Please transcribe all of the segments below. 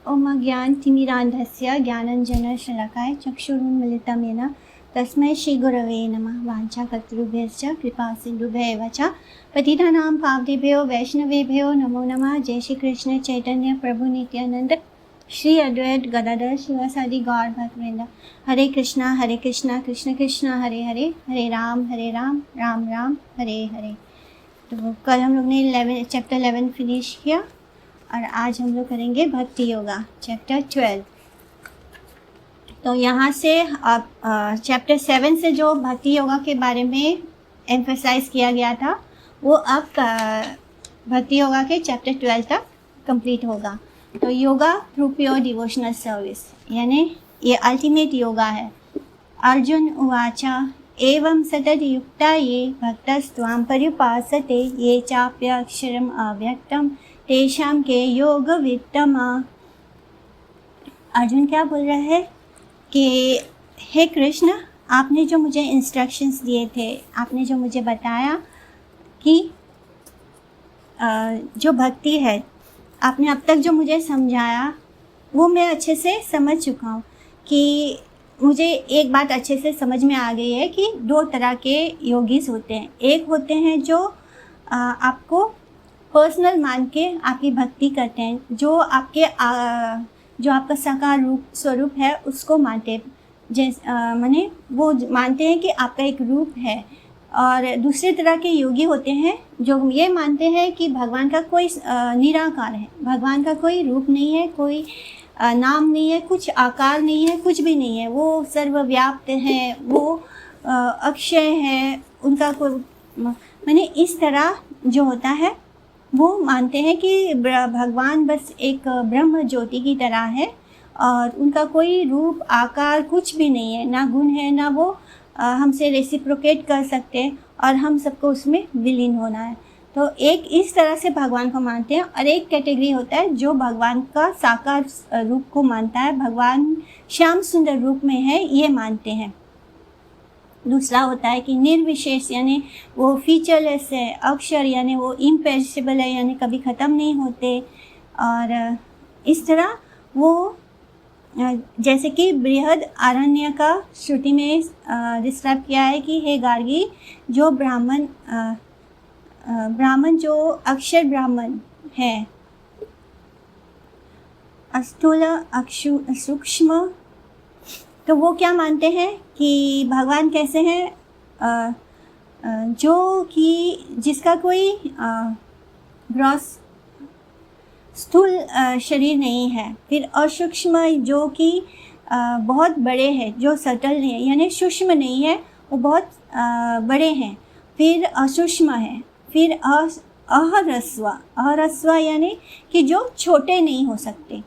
ओम ज्ञानतिमिरान्धस्य ज्ञानञ्जनशलाकाय चक्षुरुन्मीलितं येन तस्मै श्रीगुरवे नमः। वाञ्छाकल्पतरुभ्यश्च कृपासिन्धुभ्यः एव च पतितानां पावनेभ्यो वैष्णवेभ्यो नमो नमः। जय श्री कृष्ण चैतन्य प्रभु नित्यानंद श्री अद्वैत गदाधर शिवासादि गौर भक्तवृंद। हरे कृष्णा कृष्ण कृष्ण हरे हरे, हरे राम राम राम हरे हरे। तो कल हम लोग ने चैप्टर 11 फिनिश किया और आज हम लोग करेंगे भक्ति योगा चैप्टर 12। तो यहाँ से अब चैप्टर 7 से जो भक्ति योगा के बारे में एम्फसाइज किया गया था वो अब भक्ति योगा के चैप्टर 12 तक कंप्लीट होगा। तो yoga through pure devotional service यानी ये अल्टीमेट योगा है। अर्जुन उवाचा एवं सतत युक्ता ये भक्तस्त्वां पर्युपासते ये चाप्यक्षरम् अव्यक्तं तेषां के योग वित्तमा। अर्जुन क्या बोल रहा है कि हे कृष्ण, आपने जो मुझे इंस्ट्रक्शंस दिए थे, आपने जो मुझे बताया कि जो भक्ति है, आपने अब तक जो मुझे समझाया वो मैं अच्छे से समझ चुका हूँ। कि मुझे एक बात अच्छे से समझ में आ गई है कि दो तरह के योगीज होते हैं। एक होते हैं जो आपको पर्सनल मान के आपकी भक्ति करते हैं, जो आपका साकार रूप स्वरूप है उसको मानते हैं, माने वो मानते हैं कि आपका एक रूप है। और दूसरे तरह के योगी होते हैं जो ये मानते हैं कि भगवान का कोई निराकार है, भगवान का कोई रूप नहीं है, कोई नाम नहीं है, कुछ आकार नहीं है, कुछ भी नहीं है, वो सर्वव्याप्त है, वो अक्षय है, उनका कोई माने इस तरह जो होता है वो मानते हैं कि भगवान बस एक ब्रह्म ज्योति की तरह है और उनका कोई रूप आकार कुछ भी नहीं है, ना गुण है, ना वो हमसे रेसिप्रोकेट कर सकते हैं और हम सबको उसमें विलीन होना है। तो एक इस तरह से भगवान को मानते हैं और एक कैटेगरी होता है जो भगवान का साकार रूप को मानता है, भगवान श्याम सुंदर रूप में है ये मानते हैं। दूसरा होता है कि निर्विशेष यानी वो फीचरलेस है, अक्षर यानी वो इम्पेरिशेबल है यानी कभी ख़त्म नहीं होते। और इस तरह वो जैसे कि बृहद आरण्य का श्रुति में डिस्क्राइब किया है कि हे गार्गी, जो ब्राह्मण जो अक्षर ब्राह्मण है, अस्थूल सूक्ष्म, तो वो क्या मानते हैं कि भगवान कैसे हैं, जो कि जिसका कोई ग्रॉस स्थूल शरीर नहीं है। फिर असूक्ष्म जो कि बहुत बड़े हैं, जो सटल नहीं है यानी सूक्ष्म नहीं है, वो बहुत बड़े हैं। फिर असूक्ष्म है। फिर अहरस्व यानी कि जो छोटे नहीं हो सकते।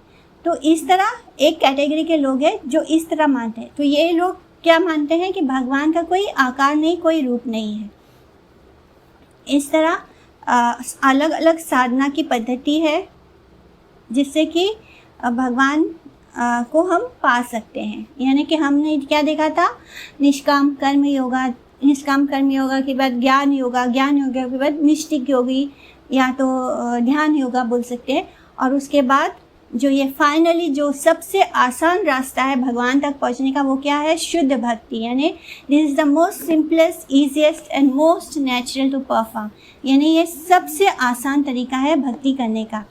तो इस तरह एक कैटेगरी के लोग हैं जो इस तरह मानते हैं। तो ये लोग क्या मानते हैं कि भगवान का कोई आकार नहीं, कोई रूप नहीं है। इस तरह अलग अलग साधना की पद्धति है जिससे कि भगवान को हम पा सकते हैं। यानी कि हमने क्या देखा था, निष्काम कर्म योगा के बाद ज्ञान योगा के बाद निष्ठिक योगी या तो ध्यान योगा बोल सकते हैं। और उसके बाद जो ये फाइनली जो सबसे आसान रास्ता है भगवान तक पहुंचने का वो क्या है, शुद्ध भक्ति। यानी this is the most simplest easiest and most natural to perform. यानी ये सबसे आसान तरीका है भक्ति करने का।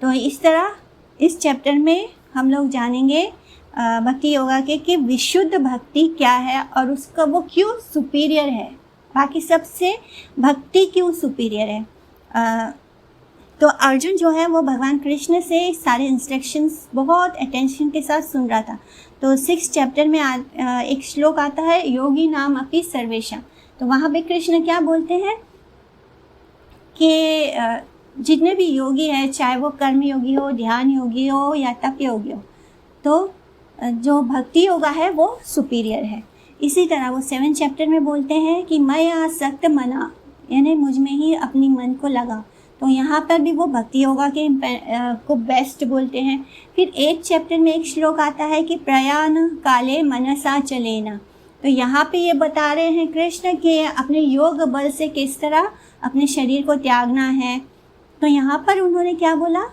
तो इस तरह इस चैप्टर में हम लोग जानेंगे भक्ति योगा के कि विशुद्ध भक्ति क्या है और उसका वो क्यों सुपीरियर है, बाकी सबसे भक्ति क्यों सुपीरियर है। तो अर्जुन जो है वो भगवान कृष्ण से सारे इंस्ट्रक्शंस बहुत अटेंशन के साथ सुन रहा था। तो 6 चैप्टर में एक श्लोक आता है, योगी नाम अपि सर्वेशा। तो वहाँ पे कृष्ण क्या बोलते हैं कि जितने भी योगी हैं, चाहे वो कर्म योगी हो, ध्यान योगी हो या तप योगी हो, तो जो भक्ति योगा है वो सुपीरियर है। इसी तरह वो 7 चैप्टर में बोलते हैं कि मैं आसक्त मना यानी मुझ में ही अपनी मन को लगा। तो यहाँ पर भी वो भक्ति योगा के को बेस्ट बोलते हैं। फिर 8 चैप्टर में एक श्लोक आता है कि प्रयाण काले मनसा चलेना। तो यहाँ पे ये बता रहे हैं कृष्ण कि अपने योग बल से किस तरह अपने शरीर को त्यागना है। तो यहाँ पर उन्होंने क्या बोला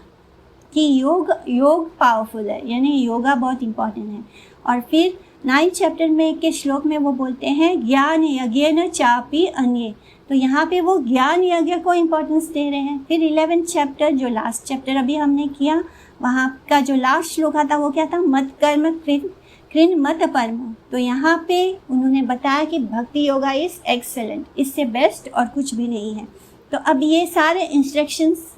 कि योग पावरफुल है, यानी योगा बहुत इम्पॉर्टेंट है। और फिर 9th चैप्टर में के श्लोक में वो बोलते हैं ज्ञान यज्ञेन चापि अन्ये, तो यहाँ पे वो ज्ञान यज्ञ को इम्पोर्टेंस दे रहे हैं। फिर 11th चैप्टर, जो लास्ट चैप्टर अभी हमने किया, वहाँ का जो लास्ट श्लोक था वो क्या था, मत कर्म कृन मत परम। तो यहाँ पे उन्होंने बताया कि भक्ति योगा इज़ एक्सेलेंट, इससे बेस्ट और कुछ भी नहीं है। तो अब ये सारे इंस्ट्रक्शंस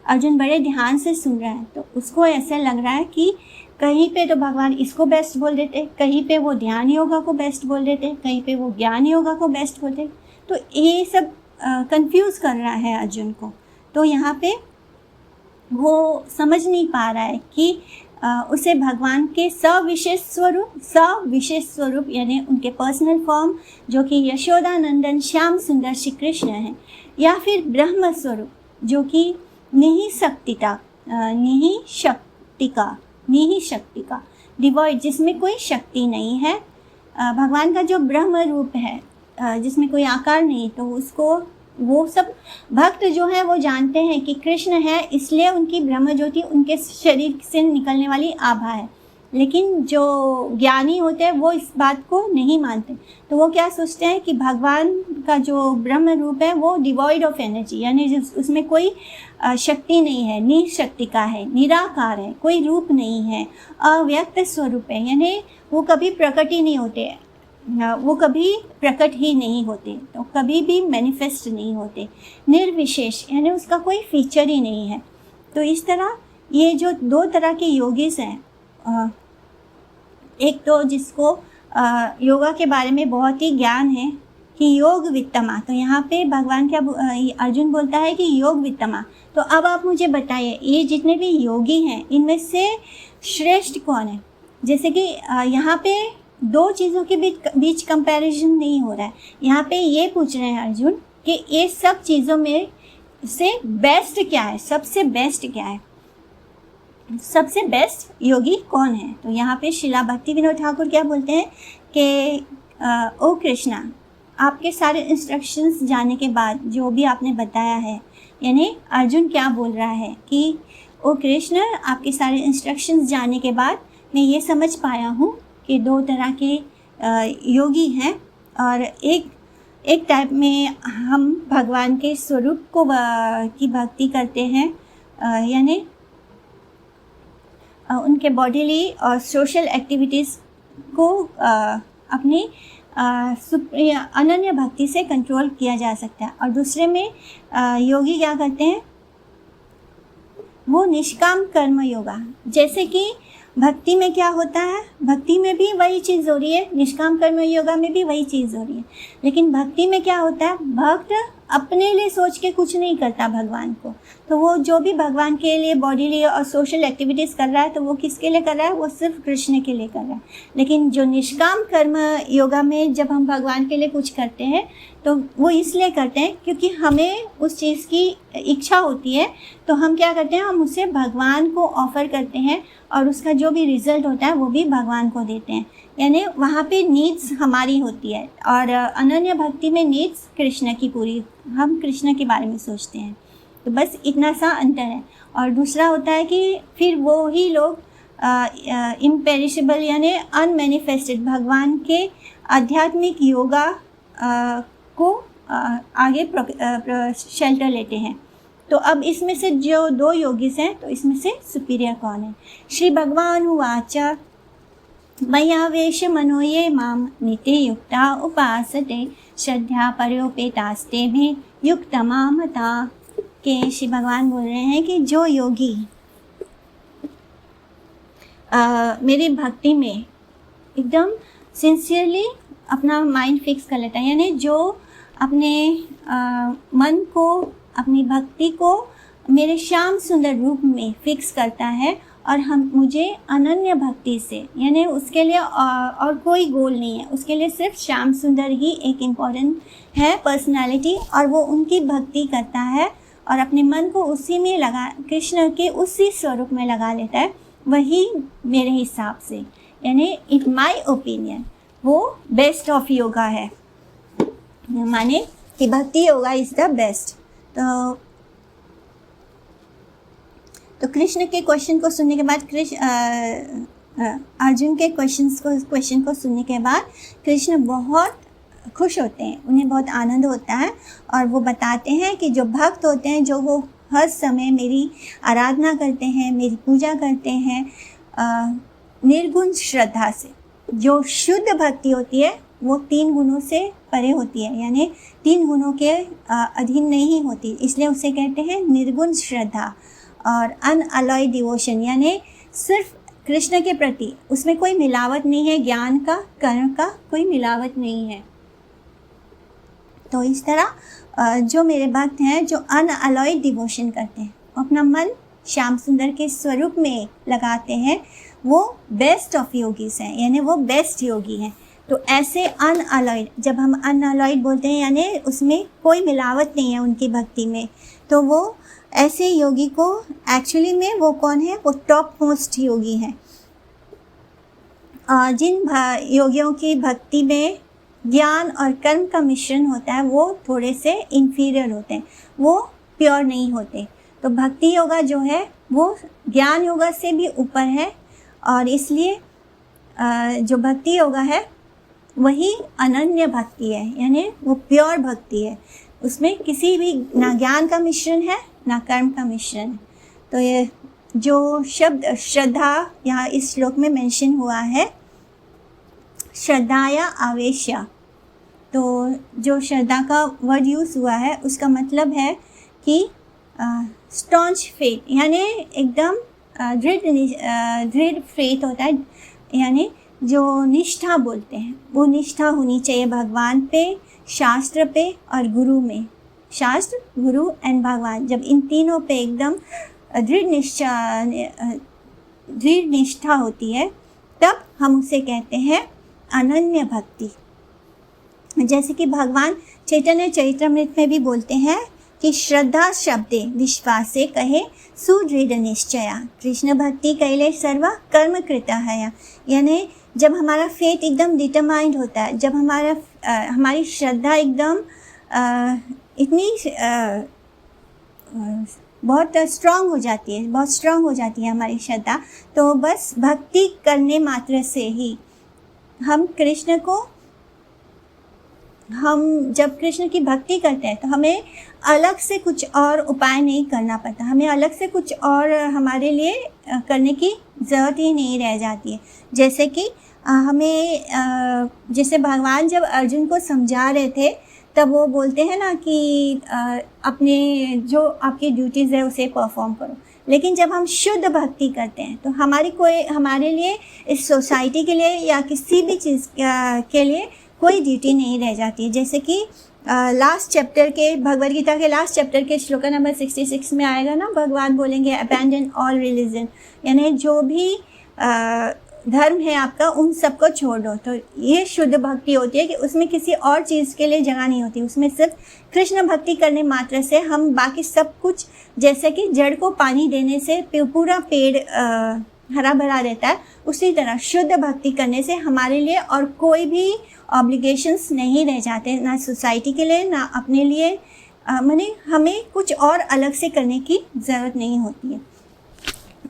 अर्जुन बड़े ध्यान से सुन रहा है, तो उसको ऐसा लग रहा है कि कहीं पे तो भगवान इसको बेस्ट बोल देते, कहीं पे वो ध्यान योगा को बेस्ट बोल देते, कहीं पे वो ज्ञान योगा को बेस्ट बोलते। तो ये सब कंफ्यूज कर रहा है अर्जुन को। तो यहाँ पे वो समझ नहीं पा रहा है कि उसे भगवान के सविशेष स्वरूप यानी उनके पर्सनल फॉर्म जो कि यशोदानंदन श्याम सुंदर श्री कृष्ण हैं, या फिर ब्रह्म स्वरूप जो कि निःशक्तिका डिवॉइड, जिसमें कोई शक्ति नहीं है। भगवान का जो ब्रह्म रूप है जिसमें कोई आकार नहीं, तो उसको वो सब भक्त जो हैं वो जानते हैं कि कृष्ण है, इसलिए उनकी ब्रह्म ज्योति उनके शरीर से निकलने वाली आभा है। लेकिन जो ज्ञानी होते हैं वो इस बात को नहीं मानते, तो वो क्या सोचते हैं कि भगवान का जो ब्रह्म रूप है वो डिवॉइड ऑफ एनर्जी, यानी उसमें कोई शक्ति नहीं है, निःशक्ति का है, निराकार है, कोई रूप नहीं है, अव्यक्त स्वरूप है, यानी वो कभी प्रकट ही नहीं होते, वो कभी प्रकट ही नहीं होते, तो कभी भी मैनिफेस्ट नहीं होते, निर्विशेष यानी उसका कोई फीचर ही नहीं है। तो इस तरह ये जो दो तरह के योगीज हैं, एक तो जिसको योगा के बारे में बहुत ही ज्ञान है कि योग वित्तमा, तो यहाँ पे भगवान क्या अर्जुन बोलता है कि योग वित्तमा। तो अब आप मुझे बताइए, ये जितने भी योगी हैं इनमें से श्रेष्ठ कौन है? जैसे कि यहाँ पे दो चीज़ों के बीच कंपैरिजन नहीं हो रहा है, यहाँ पे ये पूछ रहे हैं अर्जुन कि ये सब चीज़ों में से बेस्ट क्या है, सबसे बेस्ट क्या है, सबसे बेस्ट योगी कौन है? तो यहाँ पे श्रीला भक्ति विनोद ठाकुर क्या बोलते हैं कि ओ कृष्णा, आपके सारे इंस्ट्रक्शंस जानने के बाद जो भी आपने बताया है, यानी अर्जुन क्या बोल रहा है कि ओ कृष्ण, आपके सारे इंस्ट्रक्शंस जानने के बाद मैं ये समझ पाया हूँ कि दो तरह के योगी हैं, और एक टाइप में हम भगवान के स्वरूप को की भक्ति करते हैं, यानी उनके बॉडीली और सोशल एक्टिविटीज़ को अपनी अनन्य भक्ति से कंट्रोल किया जा सकता है। और दूसरे में योगी क्या करते हैं, वो निष्काम कर्म योगा, जैसे कि भक्ति में क्या होता है, भक्ति में भी वही चीज़ हो रही है, निष्काम कर्म योगा में भी वही चीज़ हो रही है, लेकिन भक्ति में क्या होता है, भक्त अपने लिए सोच के कुछ नहीं करता भगवान को, तो वो जो भी भगवान के लिए बॉडी और सोशल एक्टिविटीज़ कर रहा है, तो वो किसके लिए कर रहा है, वो सिर्फ कृष्ण के लिए कर रहा है। लेकिन जो निष्काम कर्म योगा में जब हम भगवान के लिए कुछ करते हैं, तो वो इसलिए करते हैं क्योंकि हमें उस चीज़ की इच्छा होती है, तो हम क्या करते हैं, हम उसे भगवान को ऑफ़र करते हैं, और उसका जो भी रिज़ल्ट होता है वो भी भगवान को देते हैं, यानी वहाँ पे नीड्स हमारी होती है। और अनन्य भक्ति में नीड्स कृष्ण की पूरी, हम कृष्ण के बारे में सोचते हैं, तो बस इतना सा अंतर है। और दूसरा होता है कि फिर वो ही लोग इम्पेरिशेबल यानी अनमैनिफेस्टेड भगवान के आध्यात्मिक योगा को आगे शेल्टर लेते हैं। तो अब इसमें से जो दो योगीस हैं, तो इसमें से सुपीरियर कौन है? श्री भगवान उवाच मय्यावेश मनो ये माम नीति युक्ता उपासते श्रद्धा पर्योपेतास्ते में युक्त मामता। के श्री भगवान बोल रहे हैं कि जो योगी मेरी भक्ति में एकदम सिंसियरली अपना माइंड फिक्स कर लेता है, यानी जो अपने मन को, अपनी भक्ति को मेरे श्याम सुंदर रूप में फिक्स करता है, और हम मुझे अनन्य भक्ति से, यानी उसके लिए और कोई गोल नहीं है, उसके लिए सिर्फ श्याम सुंदर ही एक इम्पॉर्टेंट है पर्सनालिटी, और वो उनकी भक्ति करता है और अपने मन को उसी में लगा, कृष्ण के उसी स्वरूप में लगा लेता है, वही मेरे हिसाब से, यानी इन माय ओपिनियन वो बेस्ट ऑफ योगा है, माने कि भक्ति योगा इज़ द बेस्ट। तो तो कृष्ण के क्वेश्चन को सुनने के बाद अर्जुन के क्वेश्चन को सुनने के बाद कृष्ण बहुत खुश होते हैं, उन्हें बहुत आनंद होता है और वो बताते हैं कि जो भक्त होते हैं, जो वो हर समय मेरी आराधना करते हैं, मेरी पूजा करते हैं निर्गुण श्रद्धा से, जो शुद्ध भक्ति होती है वो 3 गुणों से परे होती है, यानी 3 गुणों के अधीन नहीं होती, इसलिए उसे कहते हैं निर्गुण श्रद्धा। और अनअलॉयड डिवोशन, यानी सिर्फ कृष्ण के प्रति, उसमें कोई मिलावट नहीं है, ज्ञान का कर्म का कोई मिलावट नहीं है। तो इस तरह जो मेरे भक्त हैं, जो अनअलॉयड डिवोशन करते हैं, अपना मन श्याम सुंदर के स्वरूप में लगाते हैं, वो बेस्ट ऑफ योगीज हैं, यानी वो बेस्ट योगी हैं। तो ऐसे अनअलॉयड, जब हम अनअलॉयड बोलते हैं यानी उसमें कोई मिलावट नहीं है उनकी भक्ति में, तो वो ऐसे योगी को एक्चुअली में वो कौन है, वो टॉप मोस्ट योगी हैं। जिन योगियों की भक्ति में ज्ञान और कर्म का मिश्रण होता है वो थोड़े से इन्फीरियर होते हैं, वो प्योर नहीं होते। तो भक्ति योगा जो है वो ज्ञान योगा से भी ऊपर है, और इसलिए जो भक्ति योगा है वही अनन्य भक्ति है, यानी वो प्योर भक्ति है, उसमें किसी भी ना ज्ञान का मिश्रण है ना कर्म का मिश्रण है। तो ये जो शब्द श्रद्धा यहाँ इस श्लोक में मेंशन हुआ है, श्रद्धाया आवेश्य, तो जो श्रद्धा का वर्ड यूज़ हुआ है उसका मतलब है कि स्टॉन्च फेथ, यानी एकदम दृढ़ फेथ होता है, यानी जो निष्ठा बोलते हैं वो निष्ठा होनी चाहिए भगवान पे, शास्त्र पे और गुरु में। शास्त्र, गुरु एंड भगवान, जब इन तीनों पे एकदम दृढ़ निष्ठा होती है तब हम उसे कहते हैं अनन्य भक्ति। जैसे कि भगवान चैतन्य चरितमृत में भी बोलते हैं कि श्रद्धा शब्दे विश्वासे कहे सुदृढ़ निश्चया, कृष्ण भक्ति कैले सर्व कर्म कृता है, यानी जब हमारा फेथ एकदम डिटरमाइंड होता है, जब हमारी श्रद्धा एकदम इतनी बहुत स्ट्रांग हो जाती है, बहुत स्ट्रांग हो जाती है हमारी श्रद्धा, तो बस भक्ति करने मात्र से ही हम जब कृष्ण की भक्ति करते हैं तो हमें अलग से कुछ और उपाय नहीं करना पड़ता, हमें अलग से कुछ और हमारे लिए करने की ज़रूरत ही नहीं रह जाती है। जैसे कि जैसे भगवान जब अर्जुन को समझा रहे थे तब वो बोलते हैं ना कि अपने जो आपकी ड्यूटीज़ है उसे परफॉर्म करो, लेकिन जब हम शुद्ध भक्ति करते हैं तो हमारे लिए इस सोसाइटी के लिए या किसी भी चीज़ के लिए कोई ड्यूटी नहीं रह जाती है। जैसे कि लास्ट चैप्टर के भगवद गीता के लास्ट चैप्टर के श्लोक नंबर 66 में आएगा ना, भगवान बोलेंगे अबैंडन ऑल रिलीजन, यानी जो भी धर्म है आपका उन सबको छोड़ दो। तो ये शुद्ध भक्ति होती है कि उसमें किसी और चीज़ के लिए जगह नहीं होती, उसमें सिर्फ कृष्ण भक्ति करने मात्र से हम बाकी सब कुछ, जैसे कि जड़ को पानी देने से पूरा पेड़ हरा भरा रहता है, उसी तरह शुद्ध भक्ति करने से हमारे लिए और कोई भी ऑब्लिगेशंस नहीं रह जाते, ना सोसाइटी के लिए ना अपने लिए, माने हमें कुछ और अलग से करने की ज़रूरत नहीं होती है।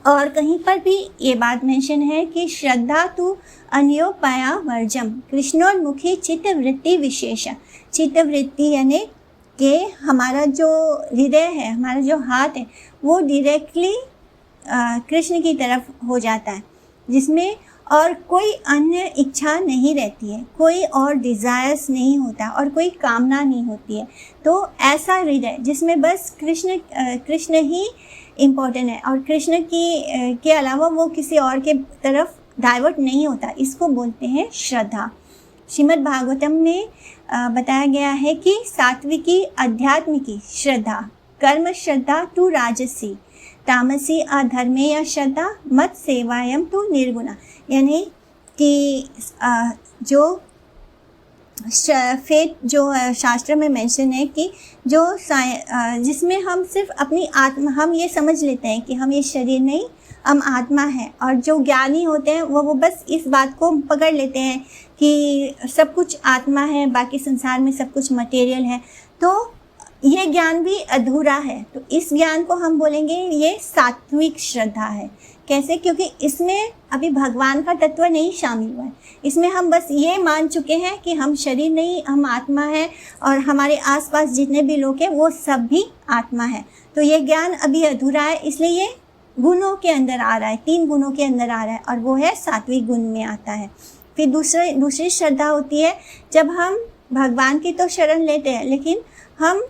और कहीं पर भी ये बात मेंशन है कि श्रद्धा तु अन्योपाया वर्जम कृष्णोन्मुखी चित्तवृत्ति विशेषा। चित्तवृत्ति यानी कि हमारा जो हृदय है, हमारा जो हाथ है, वो डायरेक्टली कृष्ण की तरफ हो जाता है, जिसमें और कोई अन्य इच्छा नहीं रहती है, कोई और डिज़ायर्स नहीं होता और कोई कामना नहीं होती है। तो ऐसा हृदय जिसमें बस कृष्ण ही इम्पोर्टेंट है और कृष्ण के अलावा वो किसी और के तरफ डाइवर्ट नहीं होता, इसको बोलते हैं श्रद्धा। श्रीमद् भागवतम में बताया गया है कि सात्विकी आध्यात्मिकी श्रद्धा, कर्म श्रद्धा टू राजसी, तामसी अधर्मेय श्रद्धा, मत सेवायम टू निर्गुणा, यानी कि जो फेथ जो शास्त्र में मेंशन है कि जो जिसमें हम सिर्फ अपनी आत्मा, हम ये समझ लेते हैं कि हम ये शरीर नहीं, हम आत्मा है, और जो ज्ञानी होते हैं वो बस इस बात को पकड़ लेते हैं कि सब कुछ आत्मा है, बाकी संसार में सब कुछ मटेरियल है। तो ये ज्ञान भी अधूरा है, तो इस ज्ञान को हम बोलेंगे ये सात्विक श्रद्धा है। कैसे? क्योंकि इसमें अभी भगवान का तत्व नहीं शामिल हुआ है। इसमें हम बस ये मान चुके हैं कि हम शरीर नहीं, हम आत्मा है, और हमारे आसपास जितने भी लोग हैं वो सब भी आत्मा है। तो ये ज्ञान अभी अधूरा है, इसलिए ये गुणों के अंदर आ रहा है, 3 गुणों के अंदर आ रहा है, और वो है सात्विक गुण में आता है। फिर दूसरी श्रद्धा होती है जब हम भगवान की तो शरण लेते हैं, लेकिन हम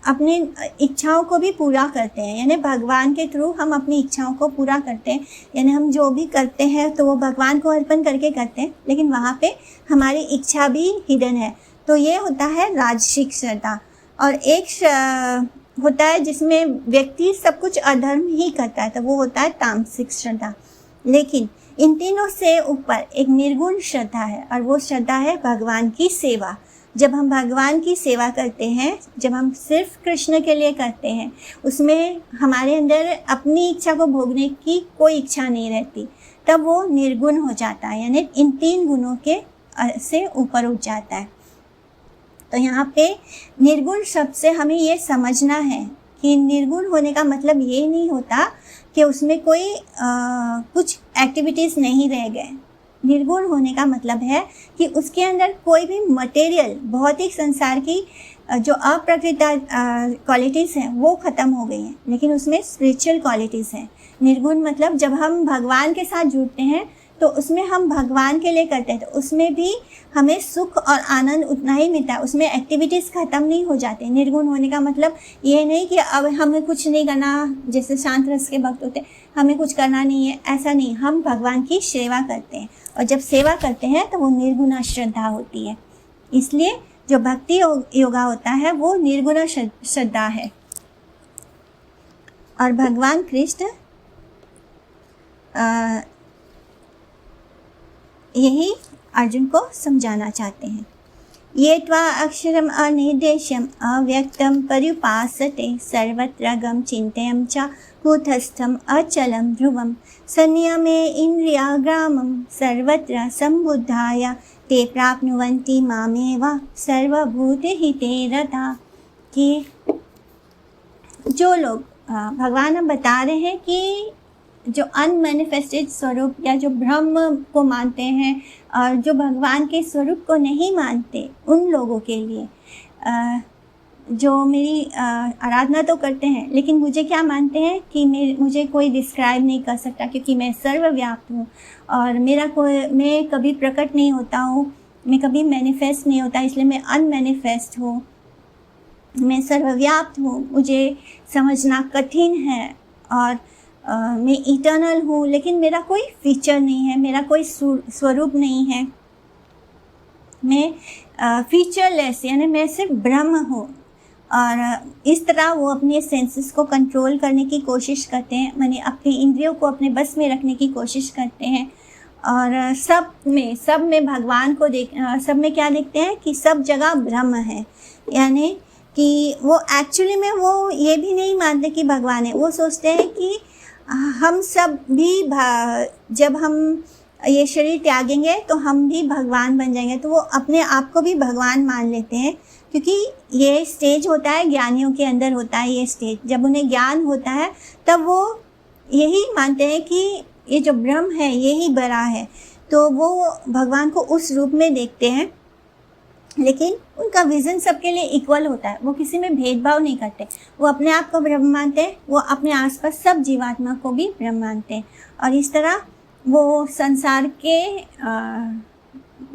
अपनी इच्छाओं को भी पूरा करते हैं, यानी भगवान के थ्रू हम अपनी इच्छाओं को पूरा करते हैं। यानी हम जो भी करते हैं तो वो भगवान को अर्पण करके करते हैं, लेकिन वहाँ पे हमारी इच्छा भी हिडन है। तो ये होता है राजसिक श्रद्धा। और एक होता है जिसमें व्यक्ति सब कुछ अधर्म ही करता है, तो वो होता है तामसिक श्रद्धा। लेकिन इन तीनों से ऊपर एक निर्गुण श्रद्धा है, और वो श्रद्धा है भगवान की सेवा। जब हम भगवान की सेवा करते हैं, जब हम सिर्फ कृष्ण के लिए करते हैं, उसमें हमारे अंदर अपनी इच्छा को भोगने की कोई इच्छा नहीं रहती, तब वो निर्गुण हो जाता है, यानी इन 3 गुणों के से ऊपर उठ जाता है। तो यहाँ पे निर्गुण शब्द से हमें ये समझना है कि निर्गुण होने का मतलब ये नहीं होता कि उसमें कोई कुछ एक्टिविटीज़ नहीं रह गए। निर्गुण होने का मतलब है कि उसके अंदर कोई भी मटेरियल, भौतिक संसार की जो अप्रकृत क्वालिटीज़ हैं वो ख़त्म हो गई हैं, लेकिन उसमें स्पिरिचुअल क्वालिटीज़ हैं। निर्गुण मतलब जब हम भगवान के साथ जुड़ते हैं तो उसमें हम भगवान के लिए करते हैं, तो उसमें भी हमें सुख और आनंद उतना ही मिलता है, उसमें एक्टिविटीज़ ख़त्म नहीं हो जाते। निर्गुण होने का मतलब ये नहीं कि अब हमें कुछ नहीं करना, जैसे शांत रस के भक्त होते हैं, हमें कुछ करना नहीं है, ऐसा नहीं। हम भगवान की सेवा करते हैं, और जब सेवा करते हैं तो वो निर्गुण श्रद्धा होती है। इसलिए जो भक्ति योगा होता है वो निर्गुण श्रद्धा है। और भगवान कृष्ण यही अर्जुन को समझाना चाहते हैं। ये त्वा अक्षरम अनिर्देश्यम अव्यक्तम पर्युपासते सर्वत्र गम चिंतयम च कूटस्थम अचलम ध्रुवम संयमे इंद्रियाग्रामम सर्वत्र संबुद्धाय ते प्राप्नुवन्ति मामेव सर्वभूतहिते रता। कि जो लोग भगवान हम बता रहे हैं कि जो अनमैनिफेस्टेड स्वरूप या जो ब्रह्म को मानते हैं और जो भगवान के स्वरूप को नहीं मानते, उन लोगों के लिए जो मेरी आराधना तो करते हैं लेकिन मुझे क्या मानते हैं कि मुझे कोई डिस्क्राइब नहीं कर सकता, क्योंकि मैं सर्वव्याप्त हूँ और मैं कभी प्रकट नहीं होता हूँ, मैं कभी मैनिफेस्ट नहीं होता, इसलिए मैं अनमैनिफेस्ट हूँ। मैं सर्वव्याप्त हूँ, मुझे समझना कठिन है, और मैं इटर्नल हूँ, लेकिन मेरा कोई फीचर नहीं है, मेरा कोई स्वरूप नहीं है, मैं फीचरलेस, यानी मैं सिर्फ ब्रह्म हूँ। और इस तरह वो अपने सेंसेस को कंट्रोल करने की कोशिश करते हैं, माने अपनी इंद्रियों को अपने बस में रखने की कोशिश करते हैं, और सब में भगवान को सब में क्या देखते हैं कि सब जगह ब्रह्म है। यानी कि वो एक्चुअली में वो ये भी नहीं मानते कि भगवान है, वो सोचते हैं कि हम सब भी जब हम ये शरीर त्यागेंगे तो हम भी भगवान बन जाएंगे, तो वो अपने आप को भी भगवान मान लेते हैं। क्योंकि ये स्टेज होता है, ज्ञानियों के अंदर होता है ये स्टेज, जब उन्हें ज्ञान होता है तब वो यही मानते हैं कि ये जो ब्रह्म है यही बड़ा है, तो वो भगवान को उस रूप में देखते हैं। लेकिन उनका विज़न सबके लिए इक्वल होता है, वो किसी में भेदभाव नहीं करते, वो अपने आप को ब्रह्म मानते हैं, वो अपने आसपास सब जीवात्मा को भी ब्रह्म मानते हैं, और इस तरह वो संसार के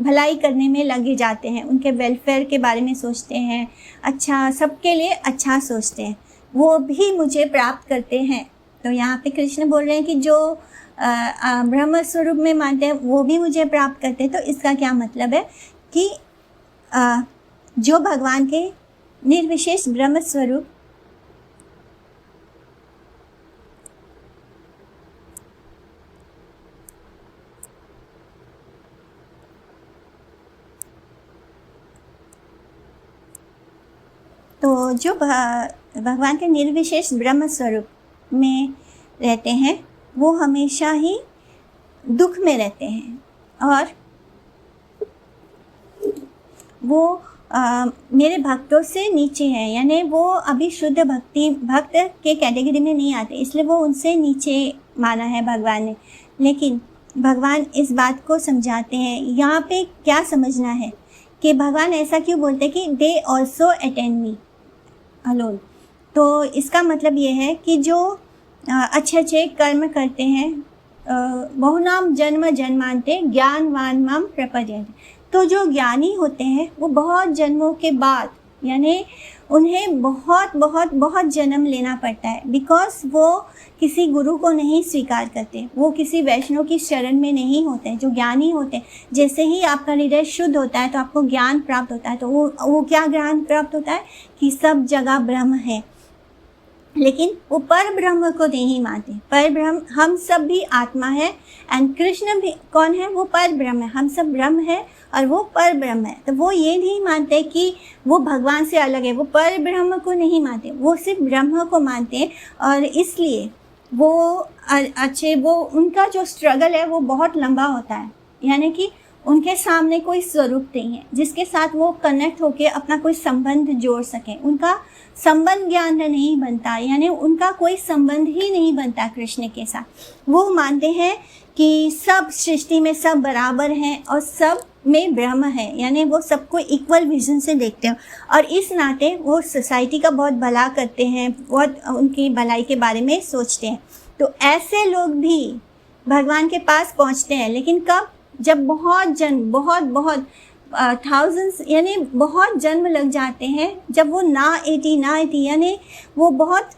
भलाई करने में लगे जाते हैं, उनके वेलफेयर के बारे में सोचते हैं, अच्छा सबके लिए अच्छा सोचते हैं, वो भी मुझे प्राप्त करते हैं। तो यहाँ पे कृष्ण बोल रहे हैं कि जो ब्रह्म स्वरूप में मानते हैं वो भी मुझे प्राप्त करते हैं। तो इसका क्या मतलब है कि जो भगवान के निर्विशेष ब्रह्म स्वरूप तो जो भगवान के निर्विशेष ब्रह्म स्वरूप में रहते हैं वो हमेशा ही दुख में रहते हैं, और वो मेरे भक्तों से नीचे है, यानी वो अभी शुद्ध भक्त के कैटेगरी में नहीं आते, इसलिए वो उनसे नीचे माना है भगवान ने। लेकिन भगवान इस बात को समझाते हैं, यहाँ पे क्या समझना है कि भगवान ऐसा क्यों बोलते हैं कि they also attend me alone. तो इसका मतलब ये है कि जो अच्छे अच्छे कर्म करते हैं, बहुनाम जन्म जन्मांते ज्ञानवान माम प्रपद्यन्ते, तो जो ज्ञानी होते हैं वो बहुत जन्मों के बाद, यानी उन्हें बहुत बहुत बहुत जन्म लेना पड़ता है, बिकॉज वो किसी गुरु को नहीं स्वीकार करते, वो किसी वैष्णव की शरण में नहीं होते। जो ज्ञानी होते हैं, जैसे ही आपका हृदय शुद्ध होता है तो आपको ज्ञान प्राप्त होता है। तो वो क्या ज्ञान प्राप्त होता है कि सब जगह ब्रह्म है, लेकिन वो पर ब्रह्म को नहीं मानते। पर ब्रह्म, हम सब भी आत्मा है, एंड कृष्ण भी कौन है, वो पर ब्रह्म है। हम सब ब्रह्म है और वो पर ब्रह्म है। तो वो ये नहीं मानते कि वो भगवान से अलग है, वो पर ब्रह्म को नहीं मानते, वो सिर्फ ब्रह्म को मानते हैं। और इसलिए वो वो उनका जो स्ट्रगल है वो बहुत लंबा होता है, यानी कि उनके सामने कोई स्वरूप नहीं है जिसके साथ वो कनेक्ट होके अपना कोई संबंध जोड़ सकें। उनका संबंध ज्ञान नहीं बनता, यानी उनका कोई संबंध ही नहीं बनता कृष्ण के साथ। वो मानते हैं कि सब सृष्टि में सब बराबर हैं और सब में ब्रह्म है, यानी वो सबको इक्वल विजन से देखते हैं और इस नाते वो सोसाइटी का बहुत भला करते हैं, बहुत उनकी भलाई के बारे में सोचते हैं। तो ऐसे लोग भी भगवान के पास पहुंचते हैं, लेकिन कब? जब बहुत जन्म, बहुत थाउजेंड्स, यानी बहुत जन्म लग जाते हैं, जब वो ना एटी, यानी वो बहुत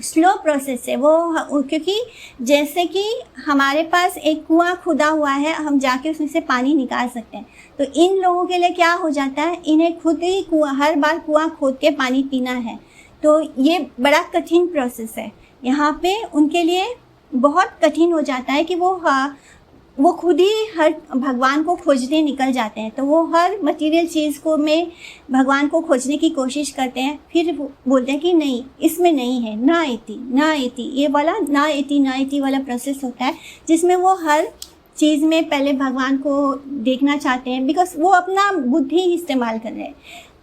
स्लो प्रोसेस है वो। क्योंकि जैसे कि हमारे पास एक कुआं खुदा हुआ है, हम जाके उसमें से पानी निकाल सकते हैं, तो इन लोगों के लिए क्या हो जाता है, इन्हें खुद ही हर बार कुआं खोद के पानी पीना है। तो ये बड़ा कठिन प्रोसेस है। यहाँ पे उनके लिए बहुत कठिन हो जाता है कि वो खुद ही हर भगवान को खोजने निकल जाते हैं। तो वो हर मटेरियल चीज़ को में भगवान को खोजने की कोशिश करते हैं, फिर बोलते हैं कि नहीं, इसमें नहीं है, ना इति, ये वाला ना इति वाला प्रोसेस होता है, जिसमें वो हर चीज़ में पहले भगवान को देखना चाहते हैं, बिकॉज वो अपना बुद्धि इस्तेमाल कर रहे हैं।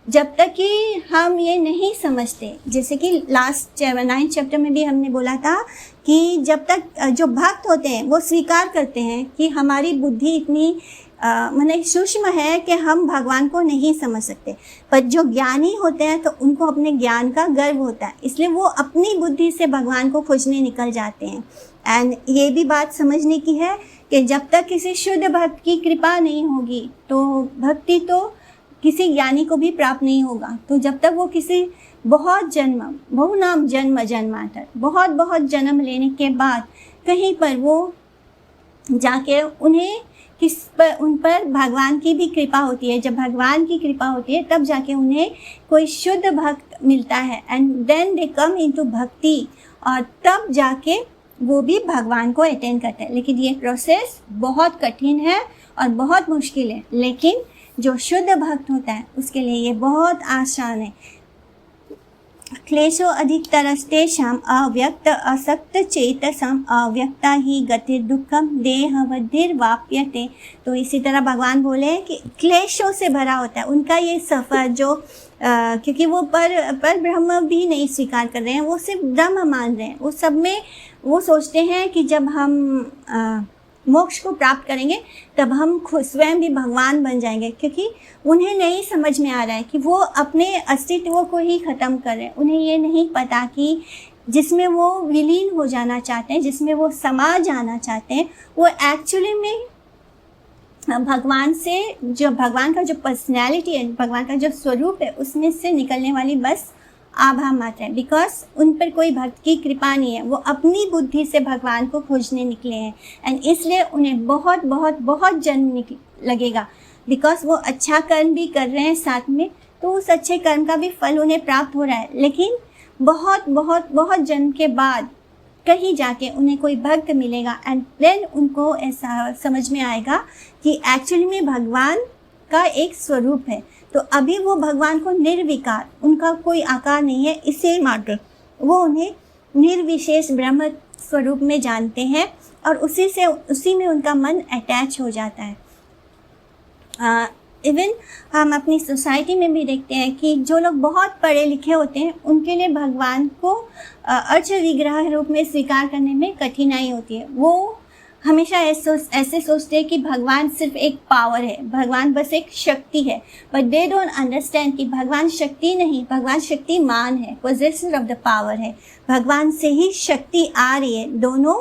जब तक कि हम ये नहीं समझते, जैसे कि लास्ट 9th चैप्टर में भी हमने बोला था कि जब तक जो भक्त होते हैं वो स्वीकार करते हैं कि हमारी बुद्धि इतनी माने सूक्ष्म है कि हम भगवान को नहीं समझ सकते, पर जो ज्ञानी होते हैं तो उनको अपने ज्ञान का गर्व होता है, इसलिए वो अपनी बुद्धि से भगवान को खोजने निकल जाते हैं। एंड ये भी बात समझने की है कि जब तक किसी शुद्ध भक्त की कृपा नहीं होगी तो भक्ति तो किसी ज्ञानी को भी प्राप्त नहीं होगा। तो जब तक वो किसी बहुनाम जन्म जन्मांतर, बहुत जन्म लेने के बाद कहीं पर वो जाके उन पर भगवान की भी कृपा होती है। जब भगवान की कृपा होती है तब जाके उन्हें कोई शुद्ध भक्त मिलता है, and then they come into bhakti, और तब जाके वो भी भगवान को अटेंड करते हैं। लेकिन ये प्रोसेस बहुत कठिन है और बहुत मुश्किल है, लेकिन जो शुद्ध भक्त होता है उसके लिए ये बहुत आसान है। क्लेशो अधिकतरस्तेषां अव्यक्त असक्त चेतसम अव्यक्ता ही गतिर दुखम देहवद्धिर्वाप्यते। तो इसी तरह भगवान बोले कि क्लेशों से भरा होता है उनका ये सफ़र, जो क्योंकि वो पर ब्रह्म भी नहीं स्वीकार कर रहे हैं, वो सिर्फ ब्रह्म मान रहे हैं। वो सब में वो सोचते हैं कि जब हम मोक्ष को प्राप्त करेंगे तब हम खुद स्वयं भी भगवान बन जाएंगे, क्योंकि उन्हें नहीं समझ में आ रहा है कि वो अपने अस्तित्व को ही ख़त्म कर रहे हैं। उन्हें ये नहीं पता कि जिसमें वो विलीन हो जाना चाहते हैं, जिसमें वो समा जाना चाहते हैं, वो एक्चुअली में भगवान से, जो भगवान का जो पर्सनैलिटी है, भगवान का जो स्वरूप है, उसमें से निकलने वाली बस आभा मात्र है। बिकॉज उन पर कोई भक्त की कृपा नहीं है, वो अपनी बुद्धि से भगवान को खोजने निकले हैं, एंड इसलिए उन्हें बहुत जन्म लगेगा। बिकॉज वो अच्छा कर्म भी कर रहे हैं साथ में, तो उस अच्छे कर्म का भी फल उन्हें प्राप्त हो रहा है। लेकिन बहुत जन्म के बाद कहीं जाके उन्हें कोई भक्त मिलेगा, एंड देन उनको ऐसा समझ में आएगा कि एक्चुअली में भगवान का एक स्वरूप है। तो अभी वो भगवान को निर्विकार, उनका कोई आकार नहीं है, इसे मात्र वो उन्हें निर्विशेष ब्रह्म स्वरूप में जानते हैं, और उसी में उनका मन अटैच हो जाता है। इवन हम अपनी सोसाइटी में भी देखते हैं कि जो लोग बहुत पढ़े लिखे होते हैं उनके लिए भगवान को अर्च विग्रह रूप में स्वीकार करने में कठिनाई होती है। वो हमेशा ऐसे सोचते हैं कि भगवान सिर्फ एक पावर है, भगवान बस एक शक्ति है, बट दे डोंट अंडरस्टैंड कि भगवान शक्ति नहीं, भगवान शक्तिमान है, पोजेसर ऑफ द पावर है। भगवान से ही शक्ति आ रही है। दोनों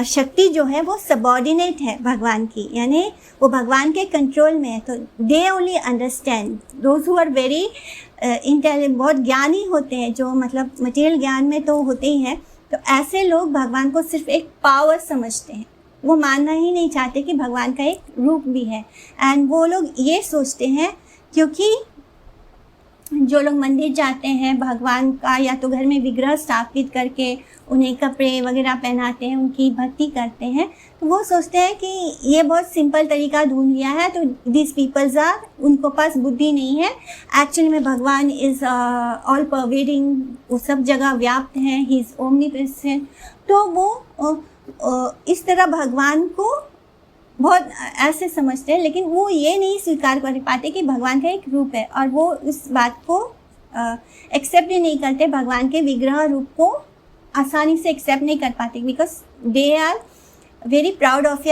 शक्ति जो है वो सबॉर्डिनेट है भगवान की, यानी वो भगवान के कंट्रोल में है। तो they only understand, those who are very intelligent, बहुत ज्ञानी होते हैं, जो मतलब मटेरियल ज्ञान में तो होते ही हैं, तो ऐसे लोग भगवान को सिर्फ एक पावर समझते हैं। वो मानना ही नहीं चाहते कि भगवान का एक रूप भी है। एंड वो लोग ये सोचते हैं, क्योंकि जो लोग मंदिर जाते हैं भगवान का या तो घर में विग्रह स्थापित करके उन्हें कपड़े वगैरह पहनाते हैं, उनकी भक्ति करते हैं, तो वो सोचते हैं कि ये बहुत सिंपल तरीका ढूंढ लिया है, तो दिस पीपल्स आर, उनको पास बुद्धि नहीं है। एक्चुअली में भगवान इज़ ऑल परवेडिंग, वो सब जगह व्याप्त हैं, ही इज़ ओमनीप्रेजेंट। तो वो इस तरह भगवान को बहुत ऐसे समझते हैं, लेकिन वो ये नहीं स्वीकार कर पाते कि भगवान का एक रूप है, और वो इस बात को एक्सेप्ट ही नहीं करते, भगवान के विग्रह रूप को आसानी से एक्सेप्ट नहीं कर पाते, because they are very proud of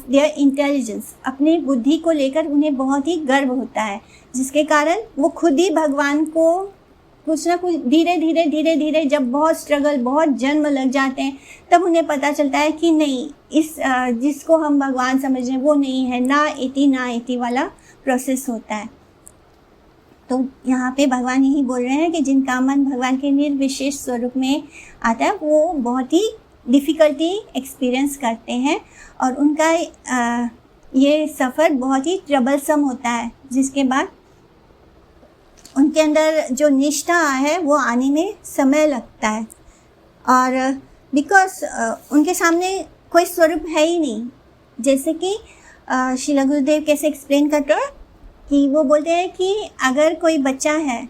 their intelligence. अपनी बुद्धि को लेकर उन्हें बहुत ही गर्व होता है, जिसके कारण वो खुद ही भगवान को कुछ ना कुछ धीरे धीरे जब बहुत स्ट्रगल, बहुत जन्म लग जाते हैं, तब उन्हें पता चलता है कि नहीं, इस जिसको हम भगवान समझ रहे हैं वो नहीं है, ना इति वाला प्रोसेस होता है। तो यहाँ पे भगवान यही बोल रहे हैं कि जिनका मन भगवान के निर्विशेष स्वरूप में आता है वो बहुत ही डिफ़िकल्टी एक्सपीरियंस करते हैं, और उनका ये सफ़र बहुत ही ट्रबलसम होता है, जिसके बाद उनके अंदर जो निष्ठा है वो आने में समय लगता है। और बिकॉज उनके सामने कोई स्वरूप है ही नहीं, जैसे कि श्रील गुरुदेव कैसे एक्सप्लेन करते हैं कि वो बोलते हैं कि अगर कोई बच्चा है